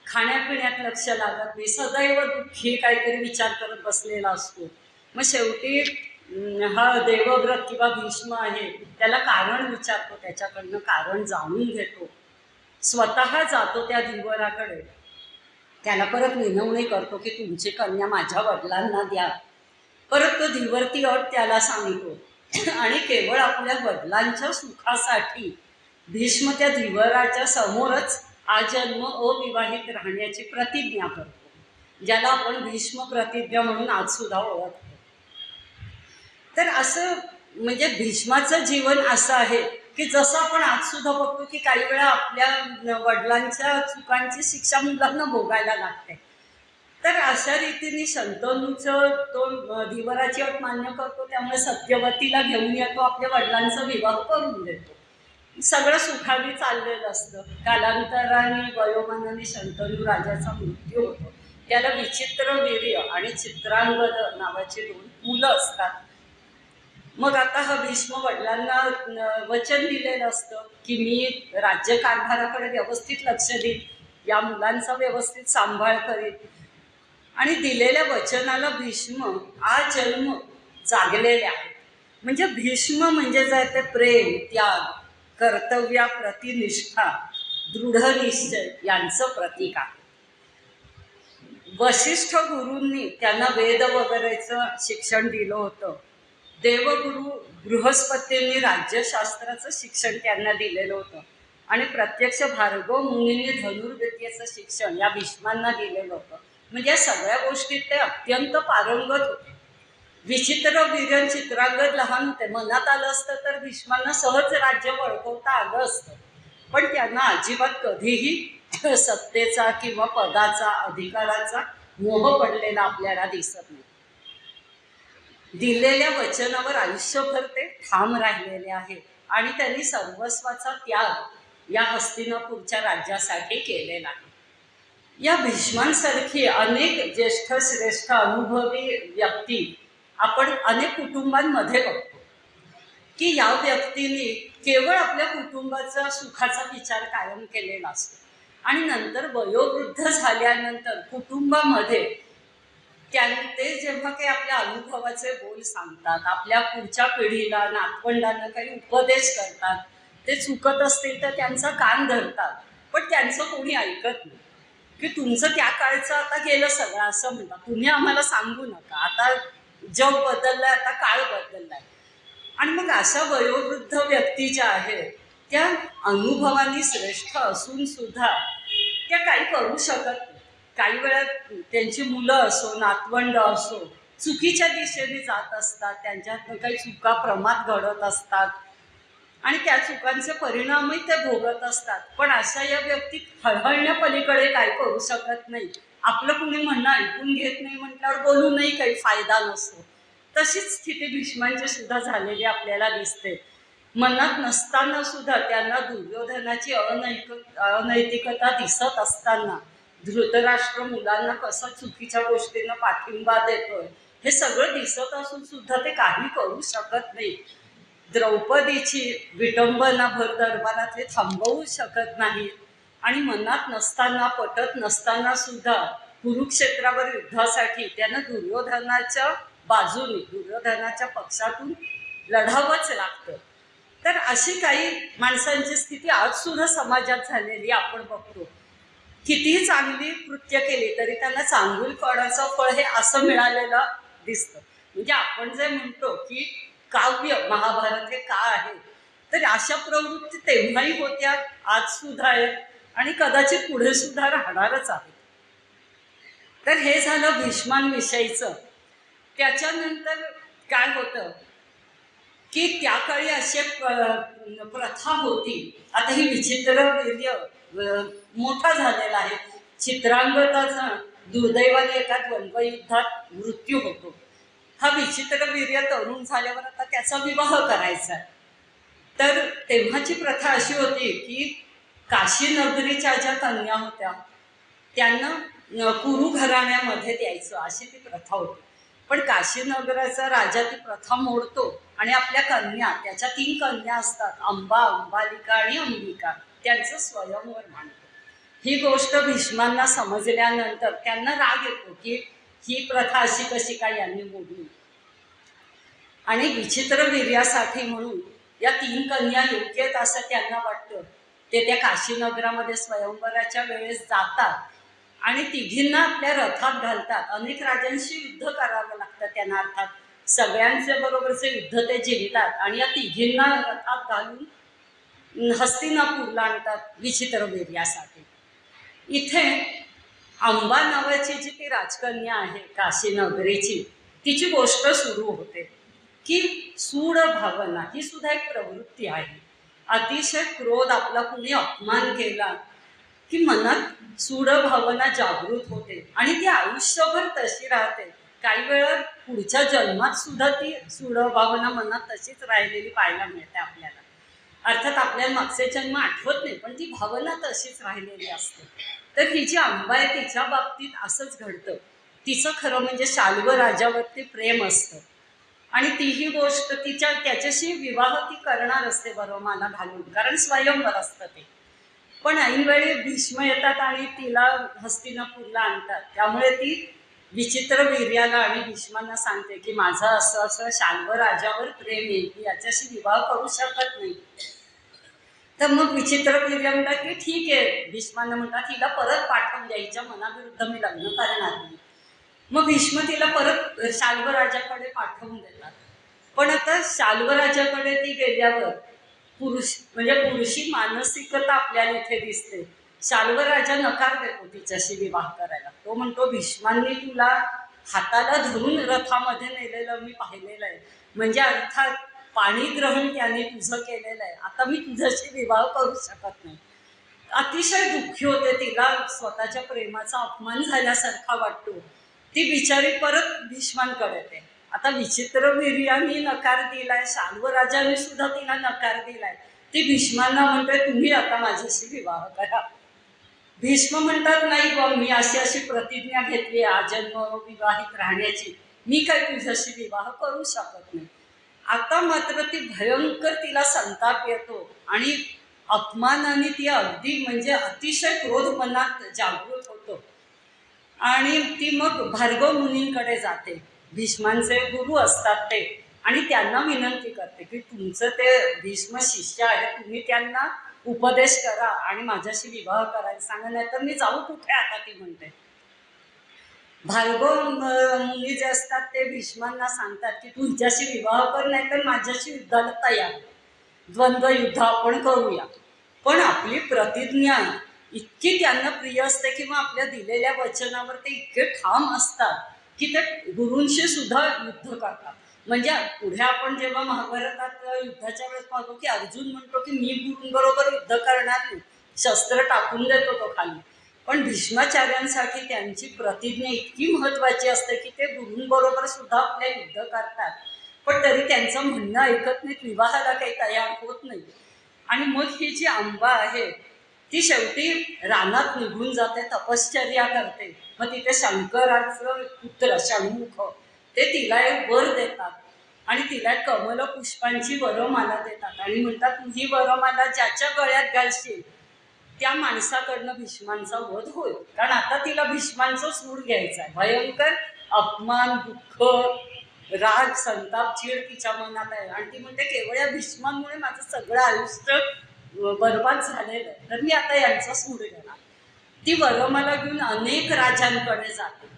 खाण्यापिण्यात लक्ष लागत नाही, सदैव दुःखी काहीतरी विचार करत बसलेला असतो. मग शेवटी हा देवव्रत किंवा भीष्म आहे त्याला कारण विचारतो, त्याच्याकडनं कारण जाणून घेतो, स्वतः जातो त्या धीवराकडे, त्याला परत विनवणी करतो की तुमची कन्या माझ्या वडिलांना द्या. परत तो धीवर ती अट त्याला सांगतो आणि केवळ आपल्या वडिलांच्या सुखासाठी भीष्म त्या धीवराच्या समोरच आजन्म अविवाहित राहण्याची प्रतिज्ञा करतो, ज्याला आपण भीष्म प्रतिज्ञा म्हणून आज सुद्धा ओळखतो. तर असं म्हणजे भीष्माचं जीवन असं आहे की जसं आपण आज सुद्धा बघतो की काही वेळा आपल्या वडिलांच्या चुकांची शिक्षा मुलांना भोगायला लागते. तर अशा रीतीने शंतनूचं तो धीवराची अट मान्य करतो, त्यामुळे सत्यवतीला घेऊन येतो, आपल्या वडिलांचा विवाह करून देतो. सगळं सुखाने चाललेलं असतं. कालांतराने वयोमानाने शंतनू राजाचा मृत्यू होतो. त्याला विचित्रवीर्य आणि चित्रांगद नावाची 2 मुलं असतात. मग आता हा भीष्म वडिलांना वचन दिलेलं असतं की मी राज्यकारभाराकडे व्यवस्थित लक्ष देईन, या मुलांचा व्यवस्थित सांभाळ करीन, आणि दिलेल्या वचनाला भीष्म आजन्म जागलेले आहेत. म्हणजे भीष्म म्हणजे जे ते प्रेम, त्याग, कर्तव्याप्रती निष्ठा, दृढ निश्चय यांचं प्रतीक आहे. वशिष्ठ गुरूंनी त्यांना वेद वगैरेचं शिक्षण दिलं होतं. देवगुरु बृहस्पतींनी राज्यशास्त्राचं शिक्षण त्यांना दिलेलं होतं आणि प्रत्यक्ष भार्गव मुनींनी धनुर्विद्येचं शिक्षण या भीष्मांना दिलेलं होतं. म्हणजे या सगळ्या गोष्टीत ते अत्यंत पारंगत होते. विचित्र वीर्य चित्रांगद लहान होते, मनात आलं असतं तर भीष्मांना सहज राज्य वळकवता आलं असतं, पण त्यांना अजिबात कधीही सत्तेचा किंवा पदाचा, अधिकाराचा मोह पडलेला आपल्याला दिसत नाही. दिलेल्या वचनावर आयुष्यभर ते ठाम राहिलेले आहेत आणि त्यांनी सर्वस्वाचा त्याग या हस्तिनापूरच्या राज्यासाठी केलेला आहे. या भीष्मांसारखी अनेक ज्येष्ठ श्रेष्ठ अनुभवी व्यक्ती आपण अनेक कुटुंबांमध्ये बघतो की या व्यक्तींनी केवळ आपल्या कुटुंबाचा सुखाचा विचार कायम केलेला असतो आणि नंतर वयोवृद्ध झाल्यानंतर कुटुंबामध्ये ते जेव्हा काही आपल्या अनुभवाचे बोल सांगतात, आपल्या पुढच्या पिढीला, नातवंडांना काही उपदेश करतात, ते चुकत असतील तर त्यांचा कान धरतात, पण त्यांचं कोणी ऐकत नाही. की तुमचं त्या काळचं आता गेलं सगळं असं म्हणतात, तुम्ही आम्हाला सांगू नका, आता जग बदललंय, आता काळ बदललाय. आणि मग अशा वयोवृद्ध व्यक्ती ज्या आहेत त्या अनुभवाने श्रेष्ठ असून सुद्धा त्या काही करू शकत नाही. काही वेळा त्यांची मुलं असो, नातवंड असो, चुकीच्या दिशेने जात असतात, त्यांच्यात काही चुका प्रमाद घडत असतात आणि त्या चुकांचे परिणामही ते भोगत असतात. पण अशा या व्यक्ती हळहळण्यापलीकडे काय करू शकत नाही. आपलं कुणी म्हणणं ऐकून घेत नाही म्हटल्यावर बोलूनही काही फायदा नसतो. तशीच स्थिती भीष्मांची सुद्धा झालेली आपल्याला दिसते. मनात नसताना सुद्धा त्यांना दुर्योधनाची अनैतिकता दिसत असताना, धृतराष्ट्र मुलांना कसं चुकीच्या गोष्टींना पाठिंबा देतोय हे सगळं दिसत असून सुद्धा ते काही करू शकत नाही. द्रौपदीची विटंबना भर दरबारात हे थांबवू शकत नाही आणि मनात नसताना, पटत नसताना सुद्धा कुरुक्षेत्रावर युद्धासाठी त्यांना दुर्योधनाच्या बाजूने, दुर्योधनाच्या पक्षातून लढावंच लागतं. तर अशी काही माणसांची स्थिती आज सुद्धा समाजात झालेली आपण बघतो. कितीही चांगली कृत्य केली तरी त्यांना चांगुलपणाचं फळ हे असं मिळालेलं दिसतं. म्हणजे आपण जे म्हणतो की काव्य महाभारत हे का आहे, तर अशा प्रवृत्ती तेव्हाही होत्या, आज सुद्धा आहेत आणि कदाचित पुढे सुद्धा राहणारच आहेत. तर हे झालं भीष्मांविषयीचं. त्याच्यानंतर काय होतं की त्या काळी अशी प्रथा होती. आता ही विचित्र वीर्य मोठा झालेला आहे, चित्रांगदाचा दुर्दैवाने एका द्वंद्वयुद्धात मृत्यू होतो. हा विचित्रवीर्य तरुण झाल्यावर आता त्याचा विवाह करायचा आहे. तर तेव्हाची प्रथा अशी होती की काशी नगरीच्या ज्या कन्या होत्या त्यांना कुरु घराण्यामध्ये द्यायचं अशी ती प्रथा होती. पण काशीनगराचा राजा ती प्रथा मोडतो आणि आपल्या कन्या, त्याच्या 3 कन्या असतात, अंबा, अंबालिका आणि अंबिका, त्यांचं स्वयंवर मांडतो. ही गोष्ट भीष्मांना समजल्यानंतर त्यांना राग येतो की ही प्रथा अशी कशी काय यांनी मोडली. आणि विचित्र वीर्यासाठी म्हणून या 3 कन्या योग्य आहेत असं त्यांना वाटतं. ते त्या काशीनगरामध्ये स्वयंवराच्या वेळेस जातात आणि तिघींना आपल्या रथात घालतात. अनेक राजांशी युद्ध करावं लागतं त्यांना, अर्थात सगळ्यांच्या बरोबरचे युद्ध ते जिंकतात आणि या तिघींना रथात घालून हस्तिनापूरला आणतात विचित्रवीर्यासाठी. इथे अंबा नावाची जी ती राजकन्या आहे काशीनगरीची, तिची गोष्ट सुरू होते की सूड भावना ही सुद्धा एक प्रवृत्ती आहे. अतिशय क्रोध, आपला कुणी अपमान केला की मनात सूड भावना जागृत होते आणि ती आयुष्यभर तशी राहते. काही वेळा पुढच्या जन्मात सुद्धा ती सूड भावना मनात तशीच राहिलेली पाहायला मिळते आपल्याला. अर्थात आपल्याला मागचे जन्म आठवत नाही, पण ती भावना तशीच राहिलेली असते. तर ही जी अंबा आहे तिच्या बाबतीत असंच घडतं. तिचं खरं म्हणजे शाल्व राजावरती प्रेम असतं आणि तीही गोष्ट त्याच्याशी विवाह ती करणार असते बरोमाला घालून, कारण स्वयंवर असतं ते. पण ऐनवेळी भीष्म येतात आणि तिला हस्तिनापूरला आणतात. त्यामुळे ती विचित्रवीर्याला आणि भीष्मांना सांगते की माझं असं असं शाल्व राजावर प्रेम येईल, मी याच्याशी विवाह करू शकत नाही. तर मग विचित्रवीर्य म्हणतात की ठीक आहे. भीष्मांना म्हणतात हिला परत पाठवून द्या, हिच्या मनाविरुद्ध मी लग्न करणार नाही. मग भीष्म तिला परत शाल्व राजाकडे पाठवून देतात. पण आता शाल्व राजाकडे ती गेल्यावर पुरुषी मानसिकता आपल्याला इथे दिसते. शाल्व राजा नकार देतो तिच्याशी विवाह करायला. तो म्हणतो भीष्मांनी तुला हाताला धरून रथामध्ये नेलेलं मी पाहिलेलं आहे, म्हणजे अर्थात पाणी ग्रहण त्याने तुझं केलेलं आहे. आता मी तुझ्याशी विवाह करू शकत नाही. अतिशय दुःखी होते, तिला स्वतःच्या प्रेमाचा अपमान झाल्यासारखा वाटतो. ती बिचारी परत भीष्मांकडे येते. आता विचित्रवीर्याने नकार दिलाय, शाल्व राजाने सुद्धा तिला नकार दिलाय. ती भीष्मांना म्हणते तुम्ही आता माझ्याशी विवाह करा. भीष्म म्हणतात नाही बा, मी अशी प्रतिज्ञा घेतली आजन्म विवाहित राहण्याची, मी काही तुझ्याशी विवाह करू शकत नाही. आता मात्र ती भयंकर तिला संताप येतो आणि अपमानाने ती अगदी म्हणजे अतिशय क्रोध मनात जागृत होतो आणि ती मग भार्गव मुनींकडे जाते. भीष्मांचे गुरु असतात ते, आणि त्यांना विनंती करते की तुमचं ते भीष्म शिष्य आहे, तुम्ही त्यांना उपदेश करा आणि माझ्याशी विवाह करायला सांगा, नाही तर मी जाऊ कुठे आता. ती म्हणते. भार्गव मुनी जे असतात ते भीष्मांना सांगतात की तू हिच्याशी विवाह कर, नाही तर माझ्याशी युद्धाला तयार, द्वंद्व युद्ध आपण करूया. पण आपली प्रतिज्ञा इतकी त्यांना प्रिय असते किंवा आपल्या दिलेल्या वचनावर ते इतके ठाम असतात की ते गुरूंशी सुद्धा युद्ध करतात. म्हणजे पुढे आपण जेव्हा महाभारतात युद्धाच्या वेळेस पाहतो की अर्जुन म्हणतो की मी गुरूंबरोबर युद्ध करणार नाही, शस्त्र टाकून देतो तो खाली. पण भीष्माचार्यांसाठी त्यांची प्रतिज्ञा इतकी महत्त्वाची असते की ते गुरूंबरोबर सुद्धा आपल्या युद्ध करतात, पण तरी त्यांचं म्हणणं ऐकत नाहीत, विवाहाला काही तयार होत नाही. आणि मग ही जी अंबा आहे ती शेवटी रानात निघून जाते, तपश्चर्या करते. मग तिथे शंकराचं पुत्र षण्मुख ते तिला एक वर देतात आणि तिला कमल पुष्पांची वरमाला देतात आणि म्हणतात ही वरमाला ज्याच्या गळ्यात घालशील त्या माणसाकडनं भीष्मांचा वध होईल. कारण आता तिला भीष्मांचं सूड घ्यायचं आहे. भयंकर अपमान, दुःख, राग, संताप, चीड तिच्या मनात आहे आणि ती म्हणते केवळ या भीष्मांमुळे माझं सगळं आयुष्य बरबाद झालेलं आहे, तर मी आता यांचा सूड घेणार. ती वरमाला घेऊन अनेक राजांकडे जाते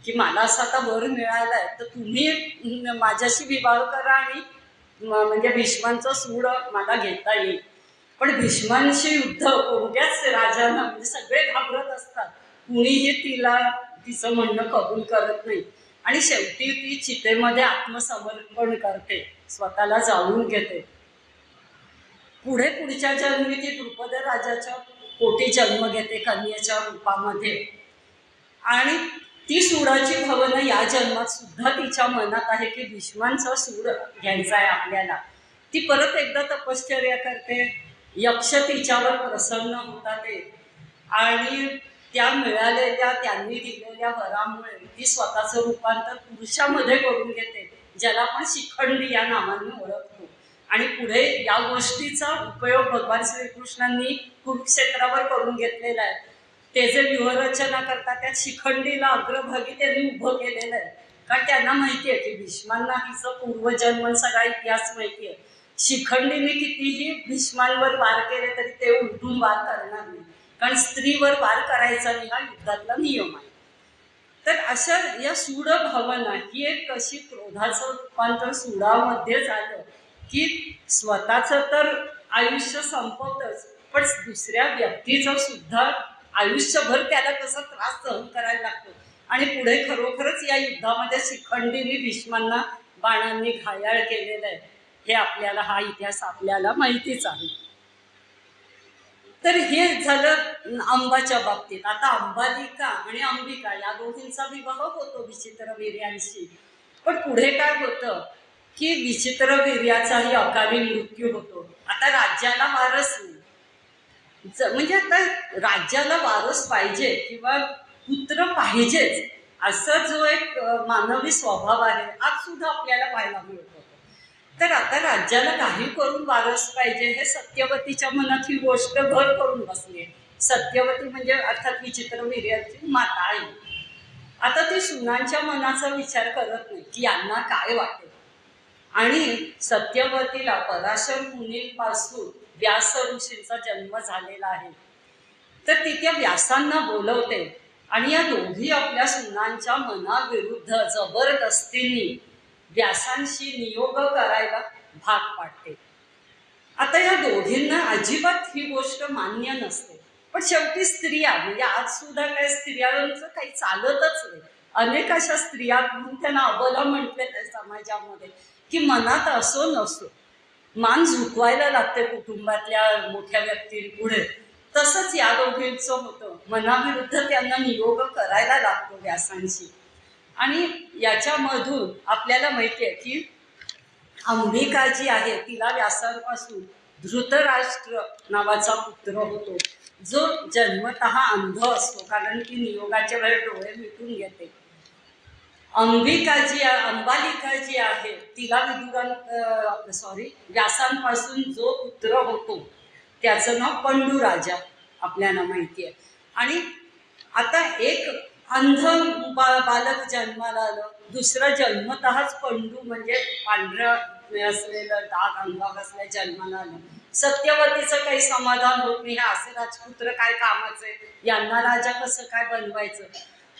की मला असं आता वर मिळालं आहे, तर तुम्ही माझ्याशी विवाह करा आणि म्हणजे भीष्मांचं सूड मला घेता येईल. पण भीष्मांशी युद्ध कोणत्याच राजांना, म्हणजे सगळे घाबरत असतात, कुणीही तिचं म्हणणं कबूल करत नाही. आणि शेवटी ती चितेमध्ये आत्मसमर्पण करते, स्वतःला जाळून घेते. पुढच्या जन्मी ती द्रुपद राजाच्या पोटी जन्म घेते कन्येच्या रूपामध्ये, आणि ती सूडाची भावना या जन्मात सुद्धा तिच्या मनात आहे की भीष्मांचा सूड घ्यायचा आहे आपल्याला. ती परत एकदा तपश्चर्या करते, यक्ष तिच्यावर प्रसन्न होतात आणि त्या मिळालेल्या त्यांनी दिलेल्या वरामुळे ती स्वतःचं रूपांतर पुरुषामध्ये करून घेते, ज्याला आपण शिखंडी या नावाने ओळखतो. आणि पुढे या गोष्टीचा उपयोग भगवान श्रीकृष्णांनी कुरुक्षेत्रावर करून घेतलेला आहे. ते जे व्यूहरचना करतात त्यात शिखंडीला अग्रभागी त्यांनी उभं केलेलं आहे, कारण त्यांना माहिती आहे की भीष्मांना हिचं पूर्वजन्म सगळा इतिहास माहिती आहे. शिखंडीने कितीही भीष्मांवर वार केले तरी ते उलटून वार करणार नाही, कारण स्त्रीवर वार करायचा नाही, हा युद्धातला नियम आहे. तर अशा या सूड भावना ही एक कशी क्रोधाचं रूपांतर सूडामध्ये झालं की स्वतःचं तर आयुष्य संपवतच, पण दुसऱ्या व्यक्तीचं सुद्धा आयुष्यभर त्याला कसा त्रास सहन करायला लागतो. आणि पुढे खरोखरच या युद्धामध्ये शिखंडीने भीष्मांना बाणांनी घायाळ केलेलं आहे, हे आपल्याला हा इतिहास आपल्याला माहितीच आहे. तर हे झालं अंबाच्या बाबतीत. आता अंबालिका आणि अंबिका या दोघींचा विवाह होतो विचित्रवीर्यांशी. पण पुढे काय होतं की विचित्रवीर्याचाही अकाली मृत्यू होतो. आता राज्याला वारस नाही, म्हणजे आता राज्याला वारस पाहिजे किंवा पुत्र पाहिजेच, असा जो एक मानवी स्वभाव आहे आज सुद्धा आपल्याला पाहायला मिळतो. तर आता राज्याला काही करून वारस पाहिजे हे सत्यवतीच्या मनात ही गोष्ट घर करून बसली. सत्यवती म्हणजे अर्थात विचित्रवीर्याची माता आई. आता ती सुनांच्या मनाचा विचार करत नाही की यांना काय वाटेल, आणि सत्यवतीला पराशर मुनींपासून व्यास ऋषींचा जन्म झालेला आहे. तर ती त्या व्यासांना बोलवते आणि या दोघी आपल्या सुनांच्या मनाविरुद्ध जबरदस्तीने व्यासांशी नियोग करायला भाग पाडते. आता या दोघींना अजिबात ही गोष्ट मान्य नसते, पण शेवटी स्त्रिया म्हणजे आज सुद्धा काही स्त्रियांचं काही चालतच नाही. अनेक अशा स्त्रिया म्हणून त्यांना अबला म्हटलेत आहे समाजामध्ये, की मनात असो नसो मान झुकवायला लागते कुटुंबातल्या मोठ्या व्यक्तींपुढे. तसंच या दोघींचं होतं, मनाविरुद्ध त्यांना नियोग करायला लागतो व्यासांशी. आणि याच्यामधून आपल्याला माहिती आहे की अंबिका जी आहे तिला व्यासांपासून धृतराष्ट्र नावाचा पुत्र होतो, जो जन्मतः अंध असतो, कारण ती नियोगाच्या वेळेस डोळे मिटून घेते. अंबालिका जी आहे तिला व्यासांपासून जो पुत्र होतो त्याचं नाव पंडूराजा आपल्याला माहिती आहे. आणि आता एक अंध बालक जन्माला आलं, दुसरं जन्मतःच पंडू म्हणजे पांढरं असलेलं दाग अंगावर असल्या जन्माला आलं. सत्यवतीचं काही समाधान होत नाही, असे राजपुत्र काय कामाचे, यांना राजा कसं काय बनवायचं.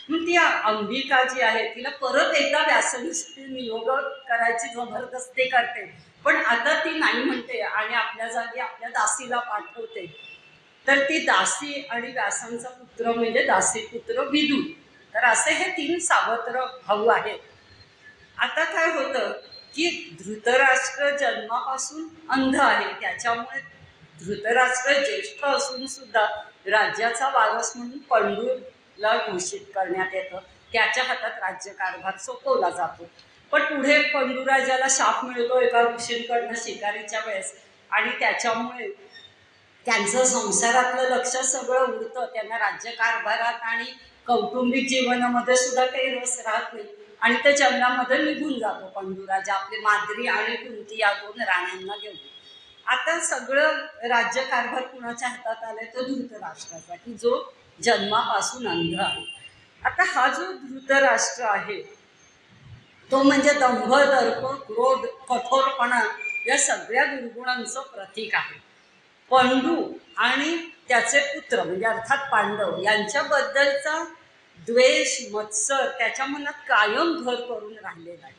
मग ती अंबिका जी आहे तिला परत एकदा व्यासनिष्ठी नियोग करायची जबरदस्ती करते, पण आता ती नाही म्हणते आणि आपल्या जागी आपल्या दासीला पाठवते. तर ती दासी आणि व्यासांचा पुत्र म्हणजे दासीपुत्र विदू. तर असे हे 3 सावत्र भाऊ आहेत. आता काय होतं की धृतराष्ट्र जन्मापासून अंध आहे, त्याच्यामुळे धृतराष्ट्र ज्येष्ठ असून सुद्धा राज्याचा वारस म्हणून पंडूला घोषित करण्यात येतं. त्याच्या हातात राज्यकारभार सोपवला जातो. पण पुढे पंडूराजाला शाप मिळतो एका ऋषींकडनं शिकारीच्या वेळेस, आणि त्याच्यामुळे त्यांचं संसारातलं लक्ष सगळं उडतं. त्यांना राज्यकारभारात आणि कौटुंबिक जीवनामध्ये सुद्धा काही रस राहत नाही, आणि ते जंगलामध्ये निघून जातो पंडूराजा आपली माद्री आणि कुंती या 2 राण्यांना घेऊन. आता सगळं राज्यकारभार कुणाच्या हातात आलाय, तो धृतराष्ट्राचा, की जो जन्मापासून अंध आहे. आता हा जो धृतराष्ट्र आहे तो म्हणजे दंभ, दर्प, क्रोध, कठोरपणा या सगळ्या दुर्गुणांचं प्रतीक आहे. पंडू आणि त्याचे पुत्र म्हणजे अर्थात पांडव यांच्याबद्दलचा द्वेष, मत्सर त्याच्या मनात कायम घर करून राहिलेला आहे,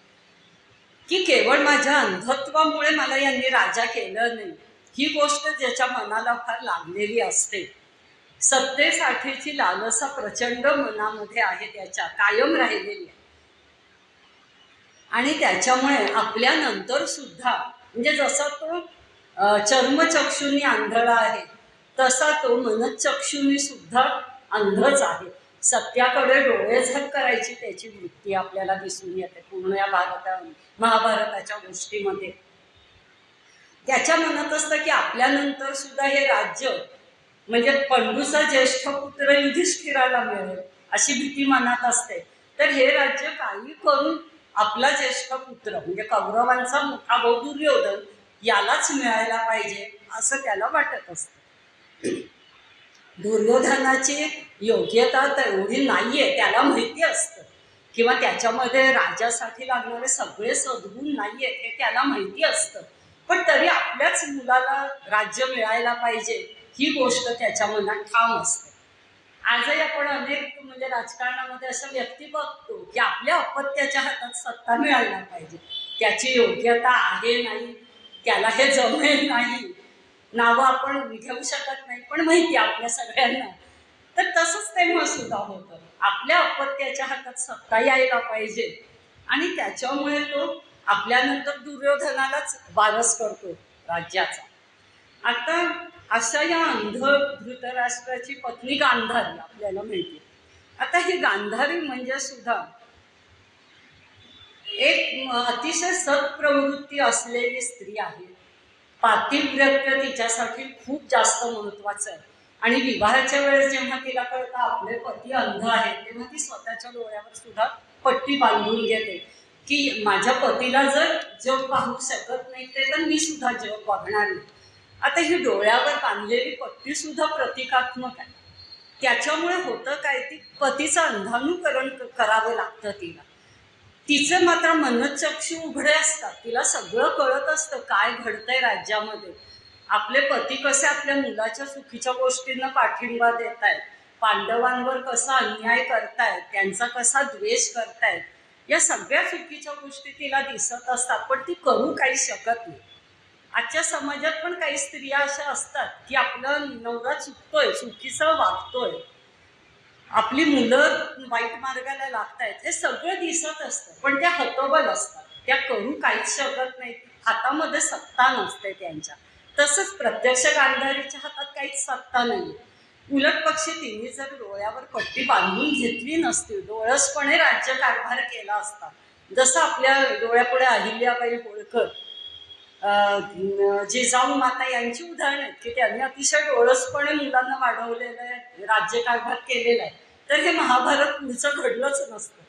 की केवळ माझ्या अंधत्वामुळे मला यांनी राजा केलं नाही, ही गोष्ट ज्याच्या मनाला फार लागलेली असते. सत्तेसाठीची लालसा प्रचंड मनामध्ये आहे, त्याच्या कायम राहिलेली आहे. आणि त्याच्यामुळे आपल्यानंतर सुद्धा म्हणजे जसा तो चर्मचक्षुनी आंधळा आहे, तसा तो मनचक्षुनी सुद्धा अंधच आहे. सत्याकडे डोळेझाक करायची त्याची वृत्ती आपल्याला दिसून येते पूर्ण या महाभारताच्या गोष्टीमध्ये. त्याच्या मनात असतं की आपल्यानंतर सुद्धा हे राज्य म्हणजे पंडूचा ज्येष्ठ पुत्र युधिष्ठिराला मिळेल अशी भीती मनात असते. तर हे राज्य काही करून आपला ज्येष्ठ पुत्र म्हणजे कौरवांचा मोठा भाऊ दुर्योधन यालाच मिळायला पाहिजे असं त्याला वाटत असतं. दुर्योधनाची योग्यता तेवढी नाहीये त्याला माहिती असतं, किंवा त्याच्यामध्ये राजासाठी लागणारे सगळे सद्गुण नाहीयेत हे त्याला माहिती असतं. पण तरी आपल्याच मुलाला राज्य मिळायला पाहिजे ही गोष्ट त्याच्या मनात ठाम असते. आजही आपण अनेक म्हणजे राजकारणामध्ये अशा व्यक्ती बघतो की आपल्या अपत्याच्या हातात सत्ता मिळायला पाहिजे, त्याची योग्यता आहे नाही, त्याला हे जमेल नाही, नावं आपण घेऊ शकत नाही पण माहिती आपल्या सगळ्यांना. तर तसंच तेव्हा सुद्धा होतं, आपल्या अपत्याच्या हातात सत्ता यायला पाहिजे आणि त्याच्यामुळे तो आपल्यानंतर दुर्योधनालाच वारस करतो राज्याचा. आता अशा या अंध धृतराष्ट्राची पत्नी गांधारी आपल्याला मिळते. आता ही गांधारी म्हणजे सुद्धा एक अतिशय सत्प्रवृत्ती असलेली स्त्री आहे. पातिव्रत्य तिच्यासाठी खूप जास्त महत्वाचं आहे. आणि विवाहाच्या वेळेस जेव्हा तिला कळतं आपले पती अंध आहेत तेव्हा ती स्वतःच्या डोळ्यावर सुद्धा पट्टी बांधून घेते की माझ्या पतीला जर जग पाहू शकत नाही ते तर मी सुद्धा जग बघणार नाही. आता ही डोळ्यावर बांधलेली पट्टी सुद्धा प्रतिकात्मक आहे. त्याच्यामुळे होतं काय, ती पतीचं अंधानुकरण करावं लागतं तिला. तिचं मात्र मनचक्षु उघडे असतात, तिला सगळं कळत असतं काय घडतंय राज्यामध्ये. आपले पती कसे आपल्या मुलाच्या चुकीच्या गोष्टींना पाठिंबा देत आहेत, पांडवांवर कसा अन्याय करतायत, त्यांचा कसा द्वेष करतायत, या सगळ्या चुकीच्या गोष्टी तिला दिसत असतात पण ती करू काही शकत नाही. आजच्या समाजात पण काही स्त्रिया अशा असतात की आपला नवरा चुकतोय, चुकीचं वागतोय, आपली मुलं वाईट मार्गाला लागतायत, हे सगळं दिसत असतं पण त्या हतबल असतात, त्या करू काहीच शकत नाही, हातामध्ये सत्ता नसते त्यांच्या. तसंच प्रत्यक्ष गांधारीच्या हातात काहीच सत्ता नाही. उलट पक्षी तिने जर डोळ्यावर पट्टी बांधून घेतली नसती, डोळसपणे राज्यकारभार केला असता, जसं आपल्या डोळ्यापुढे अहिल्याबाई होळकर जिजाऊ माता यांची उदाहरणं आहेत की त्यांनी अतिशय डोळसपणे मुलांना वाढवलेलं आहे, राज्यकारभार केलेला आहे, तर हे महाभारत पुढचं घडलंच नसतं.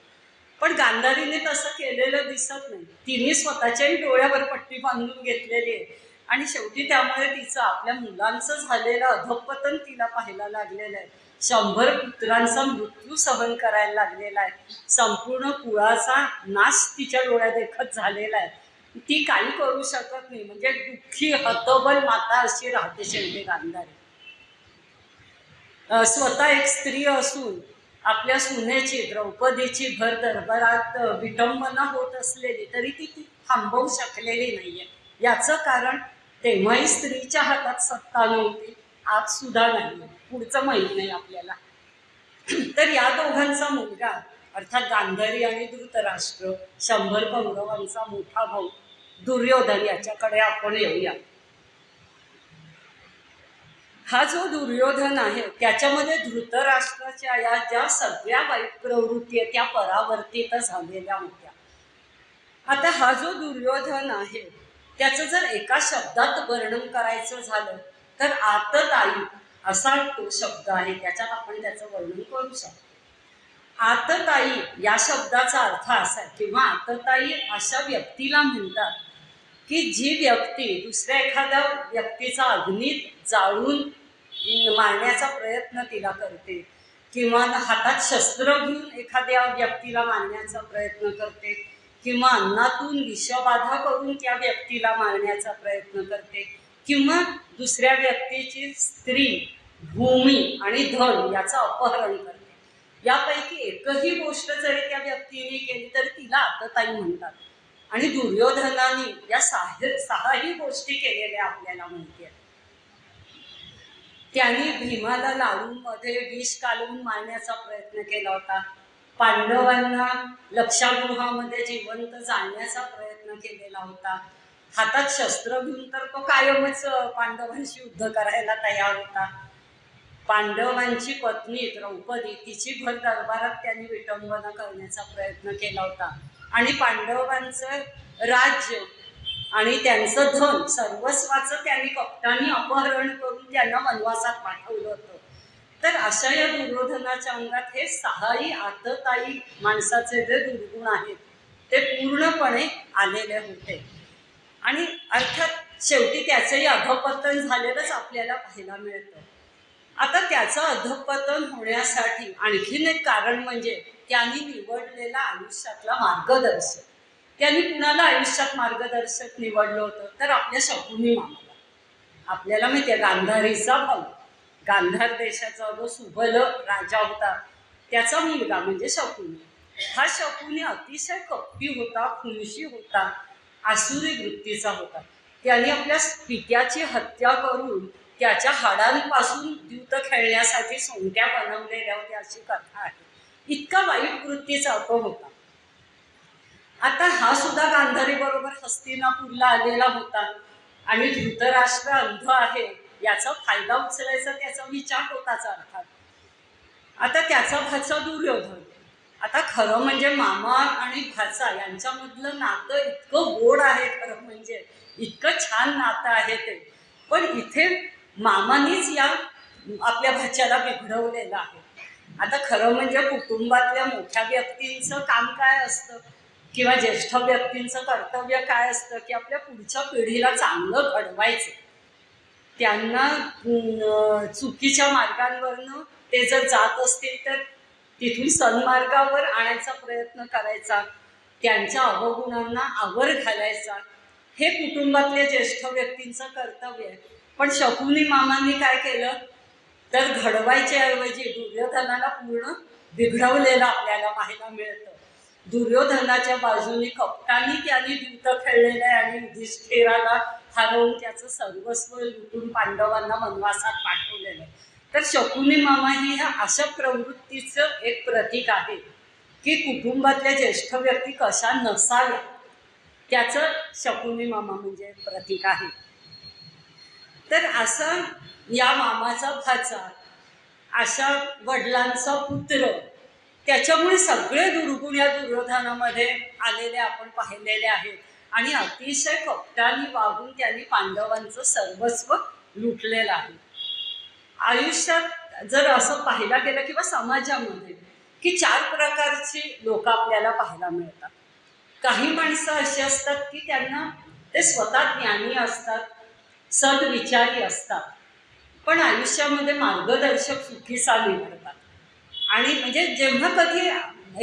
पण गांधारीने तसं केलेलं दिसत नाही, तिने स्वतःच्याही डोळ्यावर पट्टी बांधून घेतलेली आहे आणि शेवटी त्यामुळे तिचं आपल्या मुलांचं झालेलं अधःपतन तिला पाहायला लागलेलं आहे. 100 पुत्रांचा मृत्यू सहन करायला लागलेला आहे, संपूर्ण कुळाचा नाश तिच्या डोळ्यादेखत झालेला आहे. ती काही करू शकत नाही, म्हणजे दुःखी हतबल माता अशी राहते शेवटी गांधारी. स्वतः एक स्त्री असून आपल्या सुनेची द्रौपदीची भर दरबारात विटंबना होत असलेली तरी ती थांबवू शकलेली नाहीये. याचं कारण तेव्हाही स्त्रीच्या हातात सत्ता नव्हती, आज सुद्धा नाही, पुढचं माहीत नाही आपल्याला. तर या दोघांचा मुलगा अर्थात गांधारी आणि धृतराष्ट्र, 100 कौरवांचा मोठा भाऊ दुर्योधन, याच्याकडे आपण येऊया. हा जो दुर्योधन आहे त्याच्यामध्ये धृतराष्ट्राच्या या ज्या सगळ्या वाईट प्रवृत्ती आहेत त्या परावर्तित झालेल्या होत्या. आता हा जो दुर्योधन आहे त्याचं जर एका शब्दात वर्णन करायचं झालं तर आतताई असा तो शब्द आहे, त्याच्यात आपण त्याचं वर्णन करू शकतो. आतताई या शब्दाचा अर्थ असा आहे, किंवा आतताई अशा व्यक्तीला म्हणतात की जी व्यक्ती दुसऱ्या एखाद्या व्यक्तीचा अग्नीत जाळून मारण्याचा प्रयत्न तिला करते, किंवा हातात शस्त्र घेऊन एखाद्या व्यक्तीला मारण्याचा प्रयत्न करते, किंवा अन्नातून विषबाधा करून त्या व्यक्तीला मारण्याचा प्रयत्न करते, किंवा दुसऱ्या व्यक्तीची स्त्री, भूमी आणि धन याचं अपहरण करते. यापैकी एकही गोष्ट जरी त्या व्यक्तीने केली तरी तिला आतताई म्हणतात. आणि दुर्योधनाने या सहाही गोष्टी केलेल्या आपल्याला माहिती आहे. त्यांनी भीमाला लाडूंमध्ये विष कालवून मारण्याचा प्रयत्न केला होता, पांडवांना लक्षागृहामध्ये जिवंत जाळण्याचा प्रयत्न केलेला होता, हातात शस्त्र घेऊन तर तो कायमच पांडवांशी युद्ध करायला तयार होता. पांडवांची पत्नी द्रौपदी तिची भर दरबारात त्यांनी विटंबना करण्याचा प्रयत्न केला होता आणि पांडवांचं राज्य आणि त्यांचं धन सर्वस्वाचं त्यांनी कपटाने अपहरण करून त्यांना वनवासात पाठवलं होतं. तर अशा या दुर्योधनाच्या अंगात हे सहाही आतताई माणसाचे जे दुर्गुण आहेत ते पूर्णपणे आलेले होते. आणि अर्थात शेवटी त्याचंही अधःपतन झालेलंच आपल्याला पाहायला मिळतं. आता त्याचं अधःपतन होण्यासाठी आणखीन एक कारण म्हणजे त्यांनी निवडलेला आयुष्यातला मार्गदर्शक. त्यांनी कुणाला आयुष्यात मार्गदर्शक निवडलं होतं तर आपल्या शकुनी मामाला. आपल्याला माहिती आहे गांधारीचा भाऊ, गांधार देशाचा जो सुबल राजा होता त्याचा मुलगा म्हणजे शकुनी. हा शकुनी अतिशय कपटी होता, खुनशी होता, आसुरी वृत्तीचा होता. त्याने आपल्या पित्याची हत्या करून त्याच्या हाडांपासून द्यूत खेळण्यासाठी सोंगट्या बनवलेल्या होत्या अशी कथा आहे. इतका वाईट वृत्तीचा तो होता. आता हा सुद्धा गांधारी बरोबर हस्तिनापूरला आलेला होता आणि धृतराष्ट्र अंध आहे याचा फायदा उचलायचा त्याचा विचार होताच अर्थात. आता त्याचा भाचा दुर्योधन. आता खरं म्हणजे मामा आणि भाचा यांच्यामधलं नातं इतकं गोड आहे, खरं म्हणजे इतकं छान नातं आहे ते. पण इथे मामानीच या आपल्या भाच्याला बिघडवलेलं आहे. आता खरं म्हणजे कुटुंबातल्या मोठ्या व्यक्तींचं काम काय असतं किंवा ज्येष्ठ व्यक्तींचं कर्तव्य काय असतं की आपल्या पुढच्या पिढीला चांगलं घडवायचं. त्यांना चुकीच्या मार्गांवरनं ते जर जात असतील तर तिथून सन्मार्गावर आणायचा प्रयत्न करायचा, त्यांच्या अवगुणांना आवर घालायचा, हे कुटुंबातल्या ज्येष्ठ व्यक्तींचं कर्तव्य आहे. पण शकुनी मामांनी काय केलं तर घडवायच्या ऐवजी दुर्योधनाला पूर्ण बिघडवलेलं आपल्याला पाहायला मिळतं. दुर्योधनाच्या बाजूने कपटाने त्यांनी द्यूत खेळलेलं आहे आणि युधिष्ठिराला हरवून त्याचं सर्वस्व लुटून पांडवांना वनवासात पाठवलेलं आहे. तर शकुनी मामा ही ह्या अशा प्रवृत्तीचं एक प्रतीक आहे की कुटुंबातल्या ज्येष्ठ व्यक्ती कशा नसाव्या त्याचं शकुनी मामा म्हणजे प्रतीक आहे. तर असं या मामाचा भाचा, अशा वडिलांचा पुत्र, त्याच्यामुळे सगळे दुर्गुण या दुर्योधनामध्ये आलेले आपण पाहिलेले आहेत आणि अतिशय कपटाने वागून त्यांनी पांडवांचं सर्वस्व लुटलेलं आहे. आयुष्यात जर असं पाहायला गेलं किंवा समाजामध्ये की 4 प्रकारची लोक आपल्याला पाहायला मिळतात. काही माणसं अशी असतात की त्यांना ते स्वतः ज्ञानी असतात, सद्विचारी असतात, पण आयुष्यामध्ये मार्गदर्शक चुकीचा निवडतात. आणि म्हणजे जेव्हा कधी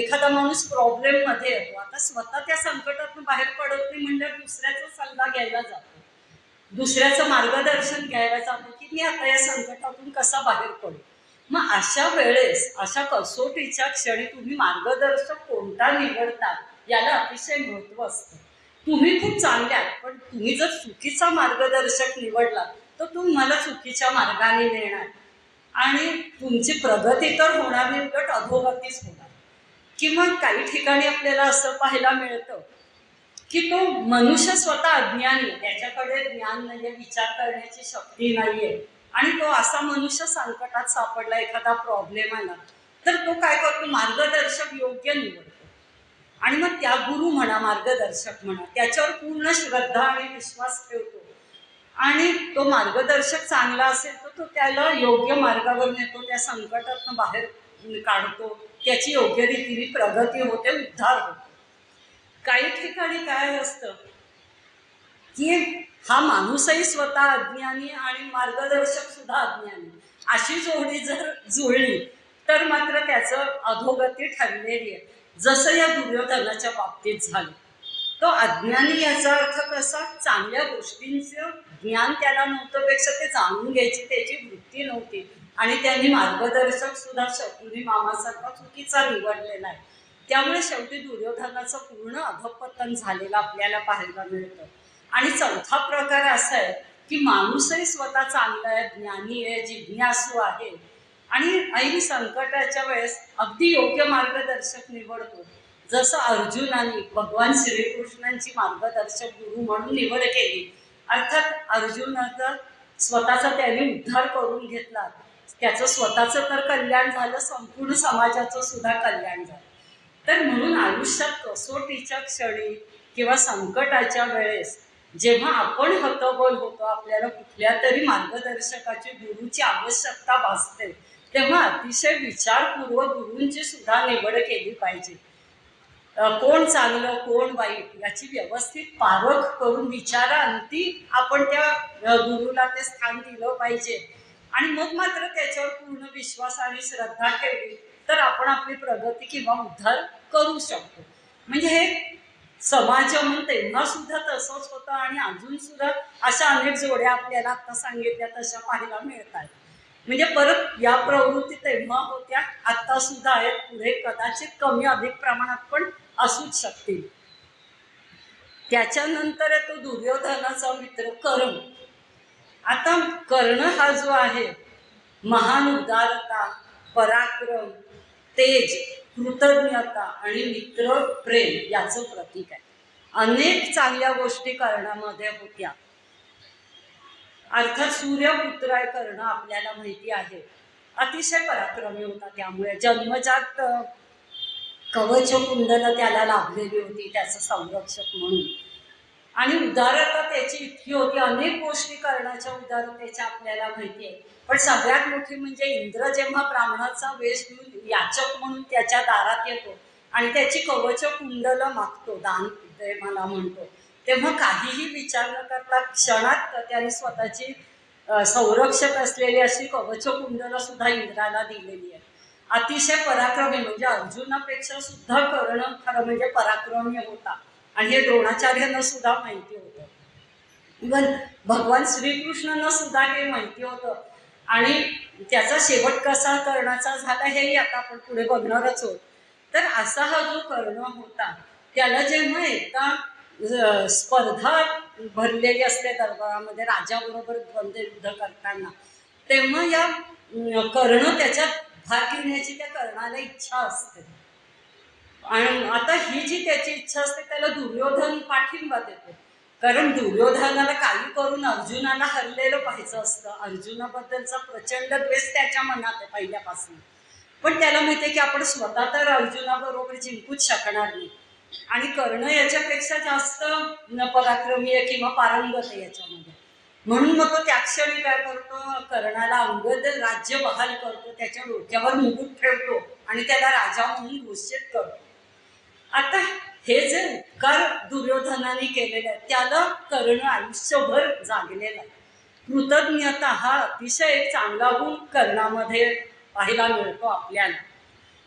एखादा माणूस प्रॉब्लेममध्ये येतो, आता स्वतः त्या संकटातून बाहेर पडत नाही म्हणजे दुसऱ्याचा सल्ला घ्यायला जातो, दुसऱ्याचं मार्गदर्शन घ्यायला जातो की मी आता या संकटातून कसा बाहेर पडू. मग अशा वेळेस अशा कसोटीच्या क्षणी तुम्ही मार्गदर्शक कोणता निवडता याला अतिशय महत्त्व असतं. तुम्ही खूप चांगले आहात, पण तुम्ही जर चुकीचा मार्गदर्शक निवडला तर तुम्हाला चुकीच्या मार्गाने नेणार आणि तुमची प्रगती तर होणार नाही, उलट अधोगतीच होणार. किंवा काही ठिकाणी आपल्याला असं पाहायला मिळतं की तो मनुष्य स्वतः अज्ञानी, त्याच्याकडे ज्ञान नाही आहे, विचार करण्याची शक्ती नाही आहे आणि तो असा मनुष्य संकटात सापडला, एखादा प्रॉब्लेम आला तर तो काय करतो, मार्गदर्शक योग्य निवडतो आणि मग त्या गुरु म्हणा, मार्गदर्शक म्हणा, त्याच्यावर पूर्ण श्रद्धा आणि विश्वास ठेवतो आणि तो मार्गदर्शक चांगला असेल तर तो त्याला योग्य मार्गावर नेतो, त्या संकटातून बाहेर काढतो, त्याची योग्य रीतीने प्रगती होते, उद्धार होतो. काही ठिकाणी काय असतं की हा माणूसही स्वतः अज्ञानी आणि मार्गदर्शक सुद्धा अज्ञानी, अशी जोडी जर जुळली तर मात्र त्याचं अधोगती ठरलेली आहे, जसं या दुर्योधनाच्या बाबतीत झालं. तो अज्ञानी याचा अर्थ कसा, चांगल्या गोष्टींचं ज्ञान त्याला नव्हतं, पेक्षा ते जाणून घ्यायची त्याची वृत्ती नव्हती आणि त्यांनी मार्गदर्शक सुद्धा शकुनी मामासारखा चुकीचा निवडलेला आहे. त्यामुळे शेवटी दुर्योधनाचं पूर्ण अधःपतन झालेलं आपल्याला पाहायला मिळतं. आणि चौथा प्रकार असा आहे की माणूसही स्वतः चांगला आहे, ज्ञानी आहे, जिज्ञासू आहे आणि ऐन संकटाच्या वेळेस अगदी योग्य मार्गदर्शक निवडतो. जसं अर्जुनाने भगवान श्रीकृष्णांची मार्गदर्शक गुरु म्हणून निवड केली, अर्थात अर्जुनाचा स्वतःचा त्याने उद्धार करून घेतला, त्याचं स्वतःचं तर कल्याण झालं, संपूर्ण समाजाचं सुद्धा कल्याण झालं. तर म्हणून आयुष्यात कसोटीच्या क्षणी किंवा संकटाच्या वेळेस जेव्हा आपण हतबल होतो, आपल्याला कुठल्या तरी मार्गदर्शकाची गुरुची आवश्यकता भासते, तेव्हा अतिशय विचारपूर्वक गुरूंची सुद्धा निवड केली पाहिजे. कोण चांगलं कोण वाईट याची व्यवस्थित पारख करून विचारांती आपण त्या गुरुला ते स्थान दिलं पाहिजे. आणि मग मात्र त्याच्यावर पूर्ण विश्वास आणि श्रद्धा ठेवली तर आपण आपली प्रगती किंवा उद्धार करू शकतो. म्हणजे हे समाज म्हणून तेव्हा सुद्धा तसंच होतं आणि अजून सुद्धा अशा अनेक जोड्या आपल्याला आता सांगितल्या तशा पाहायला मिळतात. म्हणजे परत या प्रवृत्ती तेव्हा होत्या, आता सुद्धा आहेत, पुढे कदाचित कमी अधिक प्रमाणात पण असूच शकतील. त्याच्यानंतर तो दुर्योधनाचा मित्र कर्ण. आता कर्ण हा जो आहे महान उदारता, पराक्रम, तेज, कृतज्ञता आणि मित्र प्रेम याचं प्रतीक आहे. अनेक चांगल्या गोष्टी कर्णामध्ये होत्या. अर्थात सूर्यपुत्र आहे कर्ण, आपल्याला माहिती आहे, अतिशय पराक्रमी होता. त्यामुळे जन्मजात कवच कुंडल त्याला लाभलेली होती त्याचं संरक्षक म्हणून. आणि उदारता त्याची इतकी होती, अनेक गोष्टी करण्याच्या उदारतेच्या आपल्याला माहिती आहे. पण सगळ्यात मोठी म्हणजे इंद्र जेव्हा ब्राह्मणाचा वेश घेऊन याचक म्हणून त्याच्या दारात येतो आणि त्याची कवच कुंडल मागतो, दान दे मला म्हणतो, तेव्हा काहीही विचार न करता क्षणात त्याने स्वतःची संरक्षक असलेली अशी कवच कुंडल सुद्धा इंद्राला दिलेली आहे. अतिशय पराक्रमी, म्हणजे अर्जुनापेक्षा सुद्धा कर्ण खरं म्हणजे पराक्रमी होता. आणि हे द्रोणाचार्यांना सुद्धा माहिती होतं, इव्हन भगवान श्रीकृष्णांना सुद्धा हे माहिती होतं. आणि त्याचा शेवट कसा कर्णाचा झाला हेही आता आपण पुढे बघणारच आहोत. तर असा हा जो कर्ण होता, त्याला जेव्हा एकदा स्पर्धा भरलेली असते दरबारामध्ये राजाबरोबर द्वंद्व युद्ध करताना, तेव्हा या कर्ण त्याच्यात भाग घेण्याची त्या कर्णाला इच्छा असते. आणि आता ही जी त्याची इच्छा असते त्याला दुर्योधन पाठिंबा देतो, कारण दुर्योधनाला काही करून अर्जुनाला हरलेलं पाहायचं असतं. अर्जुनाबद्दलचा प्रचंड द्वेष त्याच्या मनात आहे पहिल्यापासून. पण त्याला माहिती आहे की आपण स्वतः तर अर्जुनाबरोबर जिंकूच शकणार नाही आणि कर्ण याच्यापेक्षा जास्त पराक्रमी आहे किंवा पारंगत आहे याच्यामध्ये. म्हणून मग तो त्या क्षणी काय करतो, कर्णाला अंगद राज्य बहाल करतो, त्याच्या डोक्यावर मुकुट ठेवतो आणि त्याला राजा म्हणून घोषित करतो. आता हे जे उपकार दुर्योधनाने केलेले आहेत त्याला कर्ण आयुष्यभर जागलेला आहे. कृतज्ञता हा अतिशय एक चांगला गुण कर्णामध्ये पाहायला मिळतो आपल्याला.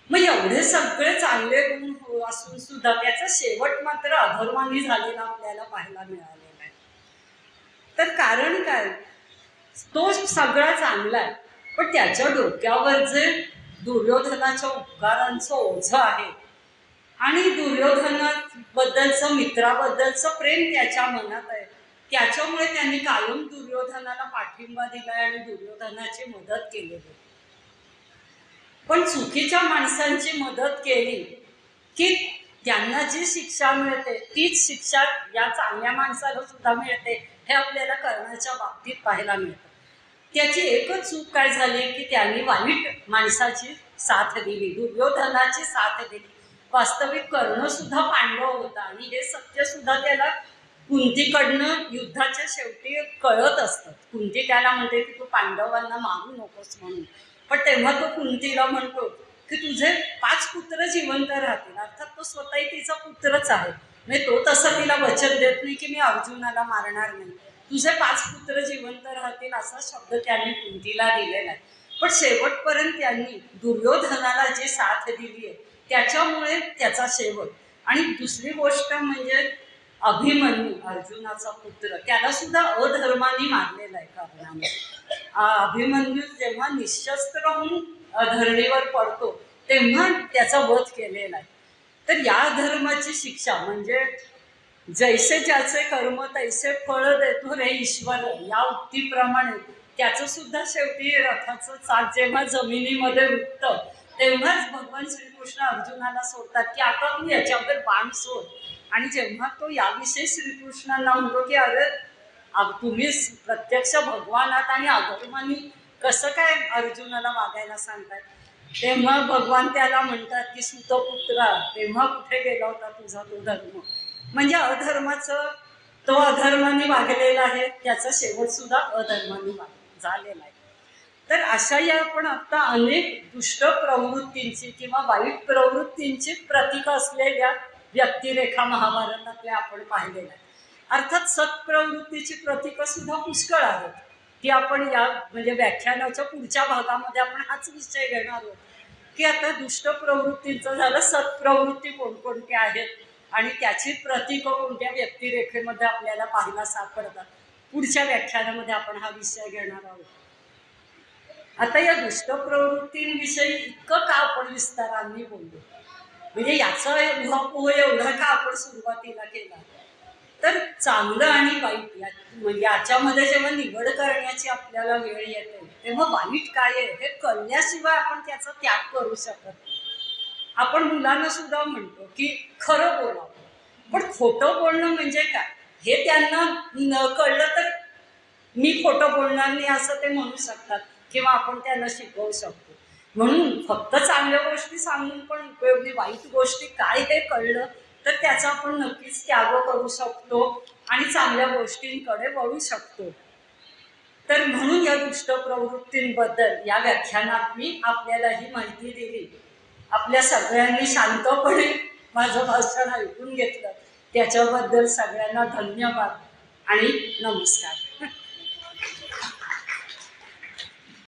मग एवढे सगळे चांगले गुण असून सुद्धा त्याचा शेवट मात्र अधर्माने झालेला आपल्याला पाहायला मिळालेला आहे. तर कारण काय, तो सगळा चांगला आहे पण त्याच्या डोक्यावर जे दुर्योधनाच्या उपकारांचं ओझं आहे आणि दुर्योधनाबद्दलचं, मित्राबद्दलचं प्रेम त्याच्या मनात आहे, त्याच्यामुळे त्यांनी कायम दुर्योधनाला पाठिंबा दिलाय आणि दुर्योधनाची मदत केलेली. पण चुकीच्या माणसांची मदत केली की त्यांना जी शिक्षा मिळते तीच शिक्षा या चांगल्या माणसाला सुद्धा मिळते, हे आपल्याला कर्णाच्या बाबतीत पाहायला मिळतं. त्याची एकच चूक काय झाली की त्यांनी वाईट माणसाची साथ दिली, दुर्योधनाची साथ दिली. वास्तविक कर्ण सुद्धा पांडव होता आणि हे सत्य सुद्धा त्याला कुंतीकडनं युद्धाच्या शेवटी कळत असतं. कुंती त्याला म्हणते की तू पांडवांना मारू नकोस म्हणून, पण तेव्हा तो कुंतीला म्हणतो की तुझे 5 पुत्र जिवंत राहतील. अर्थात तो स्वतःही तिचा पुत्रच आहे, म्हणजे तो तसं तिला वचन देत नाही की मी अर्जुनाला मारणार नाही, तुझे 5 पुत्र जिवंत राहतील असा शब्द त्याने कुंतीला दिलेला आहे. पण शेवटपर्यंत त्यांनी दुर्योधनाला जी साथ दिली आहे त्याच्यामुळे त्याचा शेवट. आणि दुसरी गोष्ट म्हणजे अभिमन्यू, अर्जुनाचा पुत्र, त्याला सुद्धा अधर्माने मारलेला आहे कर्णाने. अभिमन्यू जेव्हा निशस्त्र होऊन धरणीवर पडतो तेव्हा त्याचा वध केलेला आहे. तर या अधर्माची शिक्षा म्हणजे जैसे ज्याचे कर्म तैसे फळ देतो रे ईश्वर, या उक्तीप्रमाणे त्याचं सुद्धा शेवटी रथाचं चाक जेव्हा जमिनीमध्ये रुततं तेव्हाच भगवान श्रीकृष्ण अर्जुनाला सोडतात की आता तू याच्यावर बाण सोड. आणि जेव्हा तो याविषयी श्रीकृष्णांना म्हणतो की अरे तुम्ही प्रत्यक्ष भगवान आहात आणि अधर्मानी कसं काय अर्जुनाला वागायला सांगतात, तेव्हा भगवान त्याला म्हणतात की सुतपुत्रा तेव्हा कुठे गेला होता तुझा तो धर्म. म्हणजे अधर्माचं, तो अधर्माने वागलेला आहे, त्याचा शेवट सुद्धा अधर्माने झालेला आहे. तर अशा या आपण आता अनेक दुष्ट प्रवृत्तींची किंवा वाईट प्रवृत्तींची प्रतीक असलेल्या व्यक्तिरेखा महाभारतातल्या आपण पाहिलेल्या आहेत. अर्थात सत्प्रवृत्तीची प्रतीकं सुद्धा पुष्कळ आहेत, ती आपण या म्हणजे व्याख्यानाच्या पुढच्या भागामध्ये आपण हाच विषय घेणार आहोत की आता दुष्ट प्रवृत्तींचं झालं, सत्प्रवृत्ती कोणकोणत्या आहेत आणि त्याची प्रतीकं कोणत्या व्यक्तिरेखेमध्ये आपल्याला पाहायला सापडतात. पुढच्या व्याख्यानामध्ये आपण हा विषय घेणार आहोत. आता या दुष्ट प्रवृत्तींविषयी इतकं का आपण विस्ताराने बोललो, म्हणजे याचा उहापोह एवढा का आपण सुरुवातीला केला, तर चांगलं आणि वाईट याच्यामध्ये जेव्हा निवड करण्याची आपल्याला वेळ येते तेव्हा वाईट काय आहे हे कळल्याशिवाय आपण त्याचा त्याग करू शकत नाही. आपण मुलांना सुद्धा म्हणतो की खरं बोलावं, पण खोटं बोलणं म्हणजे काय हे त्यांना न कळलं तर मी खोटं बोलणार नाही असं ते म्हणू शकतात किंवा आपण त्यांना शिकवू शकतो. म्हणून फक्त चांगल्या गोष्टी सांगून पण उपयोग नाही, वाईट गोष्टी काय हे कळलं तर त्याचा आपण नक्कीच त्याग करू शकतो आणि चांगल्या गोष्टींकडे वळू शकतो. तर म्हणून या दुष्ट प्रवृत्तींबद्दल या व्याख्यानात मी आपल्याला ही माहिती दिली. आपल्या सगळ्यांनी शांतपणे माझं भाषण ऐकून घेतलं त्याच्याबद्दल सगळ्यांना धन्यवाद आणि नमस्कार.